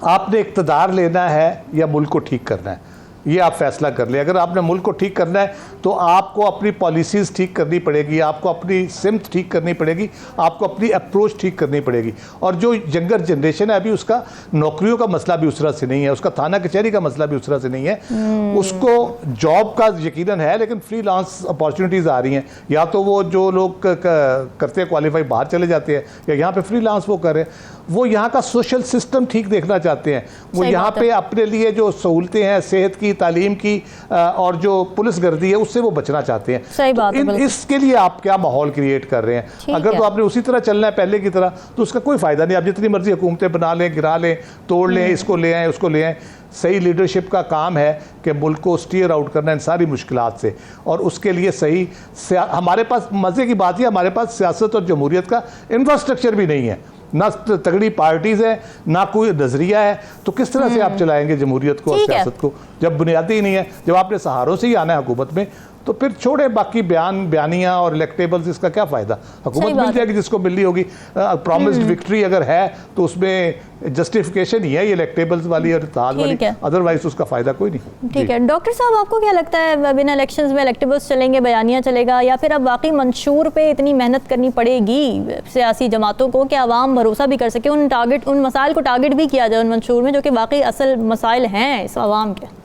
आपने इक़्तिदार लेना है या मुल्क को ठीक करना है, ये आप फैसला कर लें। अगर आपने मुल्क को ठीक करना है तो आपको अपनी पॉलिसीज़ ठीक करनी पड़ेगी, आपको अपनी सिमत ठीक करनी पड़ेगी, आपको अपनी अप्रोच ठीक करनी पड़ेगी। और जो यंगर जनरेशन है अभी, उसका नौकरियों का मसला भी उस तरह से नहीं है, उसका थाना कचहरी का मसला भी उस तरह से नहीं है। उसको जॉब का यकीनन है, लेकिन फ्रीलांस अपॉर्चुनिटीज़ आ रही हैं। या तो वो जो लोग करते हैं क्वालिफाई बाहर चले जाते हैं, या यहाँ पर फ्रीलांस वो कर रहे हैं। वो यहाँ का सोशल सिस्टम ठीक देखना चाहते हैं। वो यहाँ पे अपने लिए जो सहूलतें हैं, सेहत की, तालीम की और जो पुलिस गर्दी है, उससे वो बचना चाहते हैं। सही बात है। इसके लिए आप क्या माहौल क्रिएट कर रहे हैं? अगर तो आपने उसी तरह चलना है पहले की तरह, तो उसका कोई फ़ायदा नहीं। आप जितनी मर्जी हुकूमतें बना लें, गिरा लें, तोड़ लें, इसको ले आएँ, उसको ले आएँ। सही लीडरशिप का काम है कि मुल्क को स्टीयर आउट करना इन सारी मुश्किलात से, और उसके लिए सही हमारे पास मज़े की बात है, हमारे पास सियासत और जमहूरियत का इंफ्रास्ट्रक्चर भी नहीं है, ना तगड़ी पार्टीज है, ना कोई नजरिया है। तो किस तरह से आप चलाएंगे जमहूरियत को और सियासत को, जब बुनियादी ही नहीं है? जब आपने सहारों से ही आना है हुकूमत में, तो फिर छोड़े बाकी बयानियाँ और इलेक्टेबल्स, इसका क्या फ़ायदा? हुकूमत मिल जाएगी जिसको मिलनी होगी। प्रॉमिस्ड विक्ट्री अगर है तो उसमें जस्टिफिकेशन ही है ये इलेक्टेबल्स वाली और इत्तेहाद वाली, अदरवाइज उसका फ़ायदा कोई नहीं। ठीक है डॉक्टर साहब, आपको क्या लगता है बिना इलेक्शंस में इलेक्टेबल्स चलेंगे, बयानिया चलेगा, या फिर अब वाकई मंशूर पे इतनी मेहनत करनी पड़ेगी सियासी जमातों को कि आवाम भरोसा भी कर सके, उन मसाइल को टारगेट भी किया जाए उन मंशूर में जो कि वाकई असल मसाइल हैं इस आवाम के?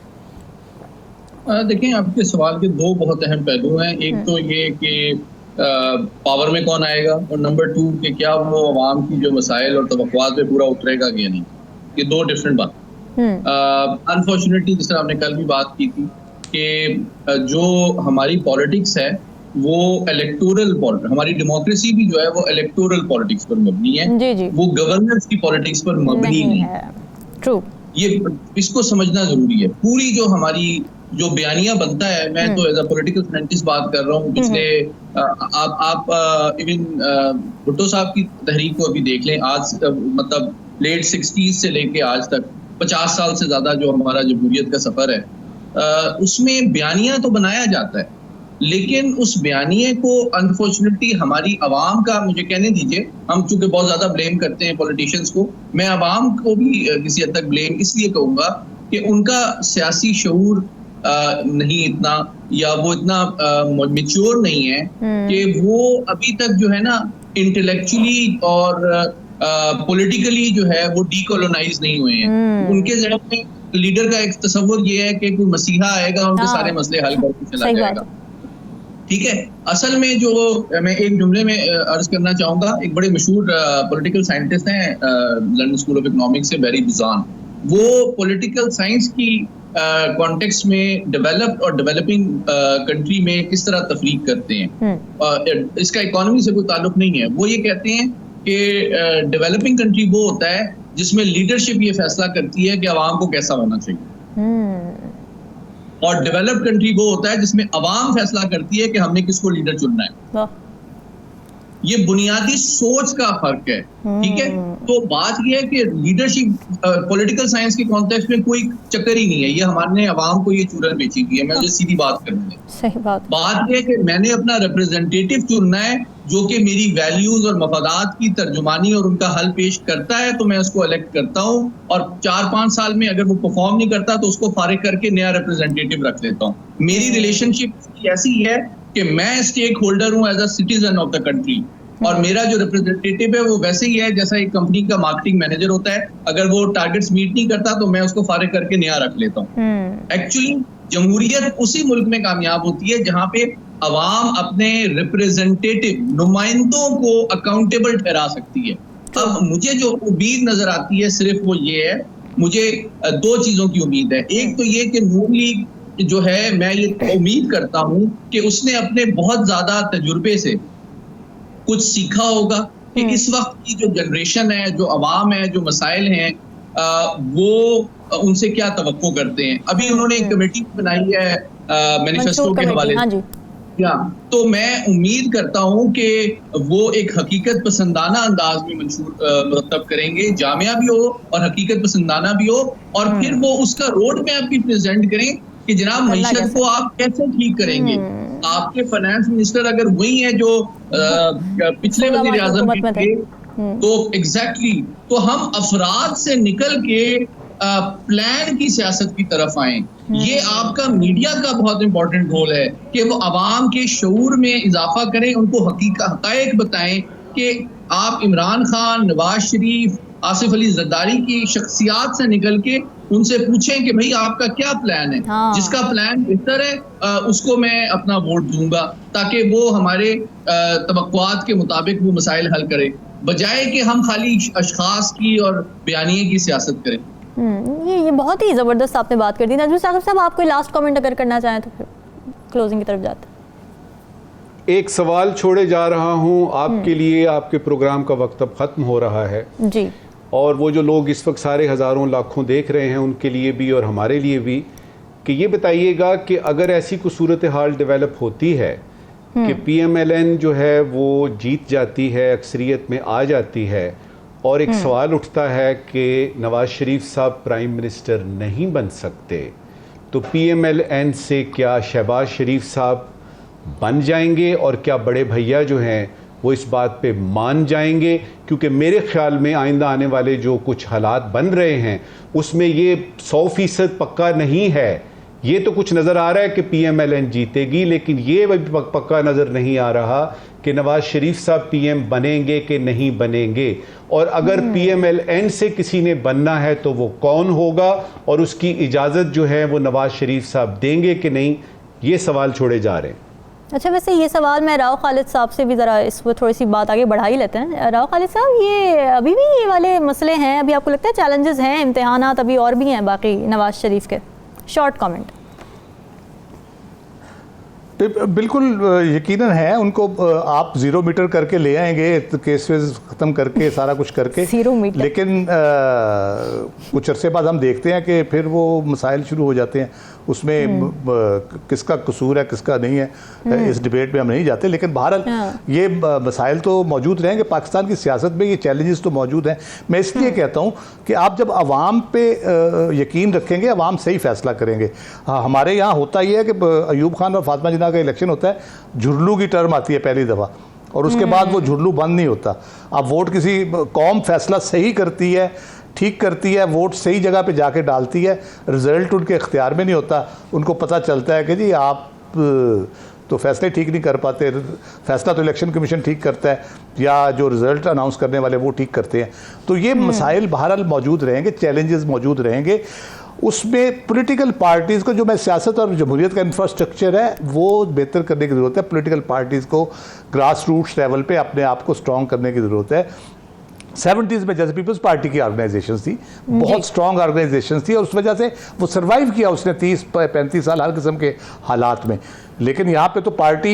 देखें, आपके सवाल के दो बहुत अहम पहलू हैं। एक तो ये कि पावर में कौन आएगा, और नंबर 2 कि क्या वो अवाम की जो मसाइल और तवक्कुआत पे पूरा उतरेगा कि नहीं। ये दो डिफरेंट बात। अनफॉर्चुनेटली जिस तरह आपने कल भी बात की थी कि जो हमारी पॉलिटिक्स है वो इलेक्टोरल पॉलिटिक्स, हमारी डेमोक्रेसी भी जो है वो इलेक्टोरल पॉलिटिक्स पर मबनी है। जी। वो गवर्नेंस की पॉलिटिक्स पर मबनी नहीं है। ट्रू। ये इसको समझना जरूरी है। पूरी जो हमारी जो बयानिया बनता है, मैं तो एज अ पॉलिटिकल साइंटिस्ट बात कर रहा हूँ, पिछले आप इवन भुट्टो साहब की तहरीक को अभी देख लें, आज मतलब लेट 60s से लेके आज तक 50 साल से ज्यादा जो हमारा जमहूरियत का सफर है, उसमें बयानिया तो बनाया जाता है, लेकिन उस बयानिए को अनफॉर्चुनेटली हमारी आवाम का, मुझे कहने दीजिए, हम चूंकि बहुत ज्यादा ब्लेम करते हैं पॉलिटिशियंस को, मैं आवाम को भी किसी हद तक ब्लेम इसलिए कहूंगा कि उनका सियासी शऊर नहीं इतना, या वो इतना मैच्योर नहीं है कि वो अभी तक जो है ना इंटेलेक्चुअली और पॉलिटिकली जो है वो डीकोलोनाइज नहीं हुए हैं। उनके ज़हन में लीडर का एक तस्वुर ये है कि कोई मसीहा आएगा, उनके सारे मसले हल करके चला जाएगा। ठीक है। असल में जो मैं एक जुमले में अर्ज करना चाहूंगा, एक बड़े मशहूर पॉलिटिकल साइंटिस्ट हैं लंदन स्कूल ऑफ इकोनॉमिक्स से, बैरी बुजान। वो पॉलिटिकल साइंस की कॉन्टेक्स्ट में डेवलप्ड और डेवलपिंग कंट्री में किस तरह तफरीक करते हैं, इसका इकोनॉमी से कोई ताल्लुक नहीं है। वो ये कहते हैं कि डेवलपिंग कंट्री वो होता है जिसमें लीडरशिप ये फैसला करती है कि अवाम को कैसा होना चाहिए, और डेवलप्ड कंट्री वो होता है जिसमें अवाम फैसला करती है कि हमने किसको लीडर चुनना है। ये बुनियादी सोच का फर्क है, ठीक है। तो बात ये है कि लीडरशिप पॉलिटिकल साइंस के कॉन्टेक्स्ट में कोई चक्कर ही नहीं है, ये हमारे अवाम को ये चूरन बेची गई है। मैं मुझे सीधी बात करूंगी, सही बात ये है कि मैंने अपना रिप्रेजेंटेटिव चुनना है जो कि मेरी वैल्यूज और मफादात की तर्जुमानी और उनका हल पेश करता है, तो मैं उसको इलेक्ट करता हूँ, और 4-5 साल में अगर वो परफॉर्म नहीं करता तो उसको फारिग करके नया रिप्रेजेंटेटिव रख लेता हूँ। मेरी रिलेशनशिप ऐसी है कि मैं स्टेक होल्डर हूँ as a citizen of the country, और मेरा जो रिप्रेजेंटेटिव है वो वैसे ही है जैसा एक कंपनी का मार्केटिंग मैनेजर होता है, अगर वो टारगेट्स मीट नहीं करता तो मैं उसको फारिग करके नया रख लेता हूँ। एक्चुअली जमहूरियत उसी मुल्क में कामयाब होती है जहां पे अवाम अपने रिप्रेजेंटेटिव नुमाइंदों को अकाउंटेबल ठहरा सकती है। अब मुझे जो उम्मीद नजर आती है सिर्फ वो ये है, मुझे 2 चीजों की उम्मीद है। एक तो ये कि नून लीग जो है, मैं ये उम्मीद करता हूं कि उसने अपने बहुत ज्यादा तजुर्बे से कुछ सीखा होगा कि इस वक्त की जो जनरेशन है, जो अवाम है, जो मसाइल हैं, वो उनसे क्या तवक्को करते हैं। अभी उन्होंने एक कमेटी बनाई है मैनिफेस्टो के हवाले से, तो मैं उम्मीद करता हूं कि वो एक हकीकत पसंदाना अंदाज में मुरतब करेंगे, जामिया भी हो और हकीकत पसंदाना भी हो, और फिर वो उसका रोड मैप भी प्रेजेंट करें कि जनाब मईशत को आप कैसे ठीक करेंगे। आपके फाइनेंस मिनिस्टर अगर वही है जो पिछले वज़ीर आज़म थे, तो एग्जैक्टली तो हम अफराद से निकल के प्लान की सियासत की तरफ आए। ये आपका मीडिया का बहुत इंपॉर्टेंट रोल है कि वो अवाम के शऊर में इजाफा करें, उनको हक़ाइक़ बताएं कि आप इमरान खान, नवाज शरीफ, आसिफ अली जरदारी की शख्सियात से निकल के उनसे पूछें कि भाई आपका क्या प्लान है। जिसका प्लान बेहतर है उसको मैं अपना वोट दूंगा, ताकि वो हमारे तवक्कुआत के मुताबिक वो मसाइल हल करे, बजाय कि हम खाली अशखास की और बयानिए की सियासत करें। ये बहुत ही ज़बरदस्त आपने बात कर दी। नजमी साहब, आप कोई लास्ट कमेंट अगर करना चाहें तो फिर क्लोजिंग की तरफ जाते। एक सवाल छोड़े जा रहा हूं आपके लिए, आपके प्रोग्राम का वक्त अब ख़त्म हो रहा है जी, और वो जो लोग इस वक्त सारे हज़ारों लाखों देख रहे हैं उनके लिए भी और हमारे लिए भी, कि ये बताइएगा कि अगर ऐसी कोई सूरत हाल डेवलप होती है कि PMLN जो है वो जीत जाती है, अक्सरियत में आ जाती है, और एक सवाल उठता है कि नवाज शरीफ साहब प्राइम मिनिस्टर नहीं बन सकते, तो PMLN से क्या शहबाज शरीफ साहब बन जाएंगे, और क्या बड़े भैया जो हैं वो इस बात पे मान जाएंगे? क्योंकि मेरे ख्याल में आइंदा आने वाले जो कुछ हालात बन रहे हैं उसमें ये 100% पक्का नहीं है। ये तो कुछ नज़र आ रहा है कि PMLN जीतेगी, लेकिन ये पक्का नज़र नहीं आ रहा कि नवाज शरीफ साहब PM बनेंगे कि नहीं बनेंगे, और अगर PMLN से किसी ने बनना है तो वो कौन होगा, और उसकी इजाज़त जो है वो नवाज शरीफ साहब देंगे कि नहीं, ये सवाल छोड़े जा रहे हैं। अच्छा, वैसे ये सवाल मैं राव खालिद साहब से भी ज़रा इस पर थोड़ी सी बात आगे बढ़ा ही लेते हैं। राव खालिद साहब, ये अभी भी ये वाले मसले हैं, अभी आपको लगता है चैलेंजेस हैं, इम्तिहानात अभी और भी हैं बाकी नवाज शरीफ के? Short comment. बिल्कुल यकीनन है, उनको आप 0 मीटर करके ले आएंगे, केस वेस ख़त्म करके सारा कुछ करके, 0 मीटर, लेकिन कुछ अरसे बाद हम देखते हैं कि फिर वो मसाइल शुरू हो जाते हैं। उसमें किसका कसूर है किसका नहीं है, इस डिबेट में हम नहीं जाते, लेकिन बहरहाल ये मसाइल तो मौजूद रहेंगे। पाकिस्तान की सियासत में ये चैलेंजेस तो मौजूद हैं। मैं इसलिए कहता हूँ कि आप जब अवाम पे यकीन रखेंगे, अवाम सही फैसला करेंगे। हमारे यहाँ होता ही है कि अयूब खान और फातिमा जिन्ना का इलेक्शन होता है, झुर्लू की टर्म आती है पहली दफ़ा, और उसके बाद वो झुर्लू बंद नहीं होता। अब वोट किसी कौम फैसला सही करती है, ठीक करती है, वोट सही जगह पे जाके डालती है, रिजल्ट उनके इख्तियार में नहीं होता। उनको पता चलता है कि जी आप तो फैसले ठीक नहीं कर पाते, फैसला तो इलेक्शन कमीशन ठीक करता है, या जो रिजल्ट अनाउंस करने वाले वो ठीक करते हैं। तो ये मसाइल बहरहाल मौजूद रहेंगे, चैलेंजेस मौजूद रहेंगे, उसमें पॉलिटिकल पार्टीज़ को, जो मैं सियासत और जमहूरियत का इंफ्रास्ट्रक्चर है वो बेहतर करने की ज़रूरत है। पॉलिटिकल पार्टीज़ को ग्रास रूट्स लेवल पे अपने आप को स्ट्रॉन्ग करने की ज़रूरत है। 70s में जैसे पीपल्स पार्टी की ऑर्गेनाइजेशन थी, बहुत स्ट्रॉन्ग ऑर्गेनाइजेशन थी और उस वजह से वो सर्वाइव किया उसने 30-35 साल हर किस्म के हालात में। लेकिन यहाँ पे तो पार्टी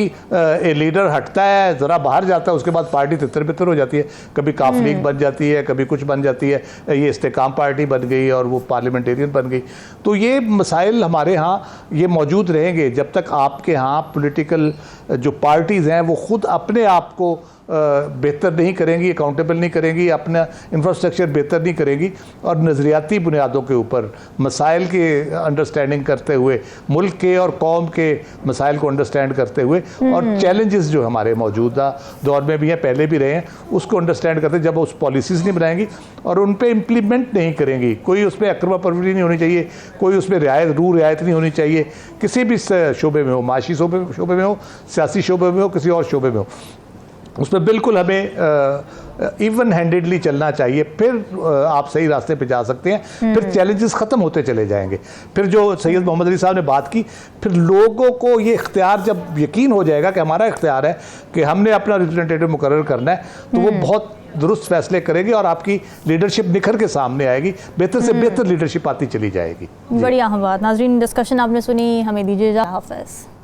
लीडर हटता है, ज़रा बाहर जाता है, उसके बाद पार्टी तितर बितर हो जाती है। कभी काफ लीग बन जाती है, कभी कुछ बन जाती है, ये इस्तेकाम पार्टी बन गई और वो पार्लियामेंटेरियन बन गई। तो ये मसाइल हमारे यहाँ ये मौजूद रहेंगे जब तक आपके यहाँ पॉलिटिकल जो पार्टीज़ हैं वो ख़ुद अपने आप को बेहतर नहीं करेंगी, अकाउंटेबल नहीं करेंगी, अपना इंफ्रास्ट्रक्चर बेहतर नहीं करेंगी और नज़रियाती बुनियादों के ऊपर मसाइल के अंडरस्टैंडिंग करते हुए, मुल्क के और कौम के मसाइल को अंडरस्टैंड करते हुए और चैलेंजेस जो हमारे मौजूदा दौर में भी हैं, पहले भी रहे हैं, उसको अंडरस्टैंड करते जब उस पॉलिसीज़ नहीं बनाएंगी और उन पर इम्प्लीमेंट नहीं करेंगी। कोई उसमें अकरवा परवरी नहीं होनी चाहिए, कोई उसमें रियायत नहीं होनी चाहिए, किसी भी शोबे में हो, माशी शोबे में हो, सियासी शोबे में हो, किसी और शोबे में हो, उसमें बिल्कुल हमें इवन हैंडेडली चलना चाहिए। फिर आप सही रास्ते पे जा सकते हैं, फिर चैलेंजेस ख़त्म होते चले जाएंगे। फिर जो सैयद मोहम्मद अली साहब ने बात की, फिर लोगों को ये इख्तियार जब यकीन हो जाएगा कि हमारा इख्तियार है कि हमने अपना रिप्रेजेंटेटिव मुकर्रर करना है, तो वो बहुत दुरुस्त फैसले करेंगे और आपकी लीडरशिप निखर के सामने आएगी, बेहतर से बेहतर लीडरशिप आती चली जाएगी। बढ़िया बात। नाज़रीन, डिस्कशन आपने सुनी, हमें दीजिए इजाज़त। हाफ़िज़।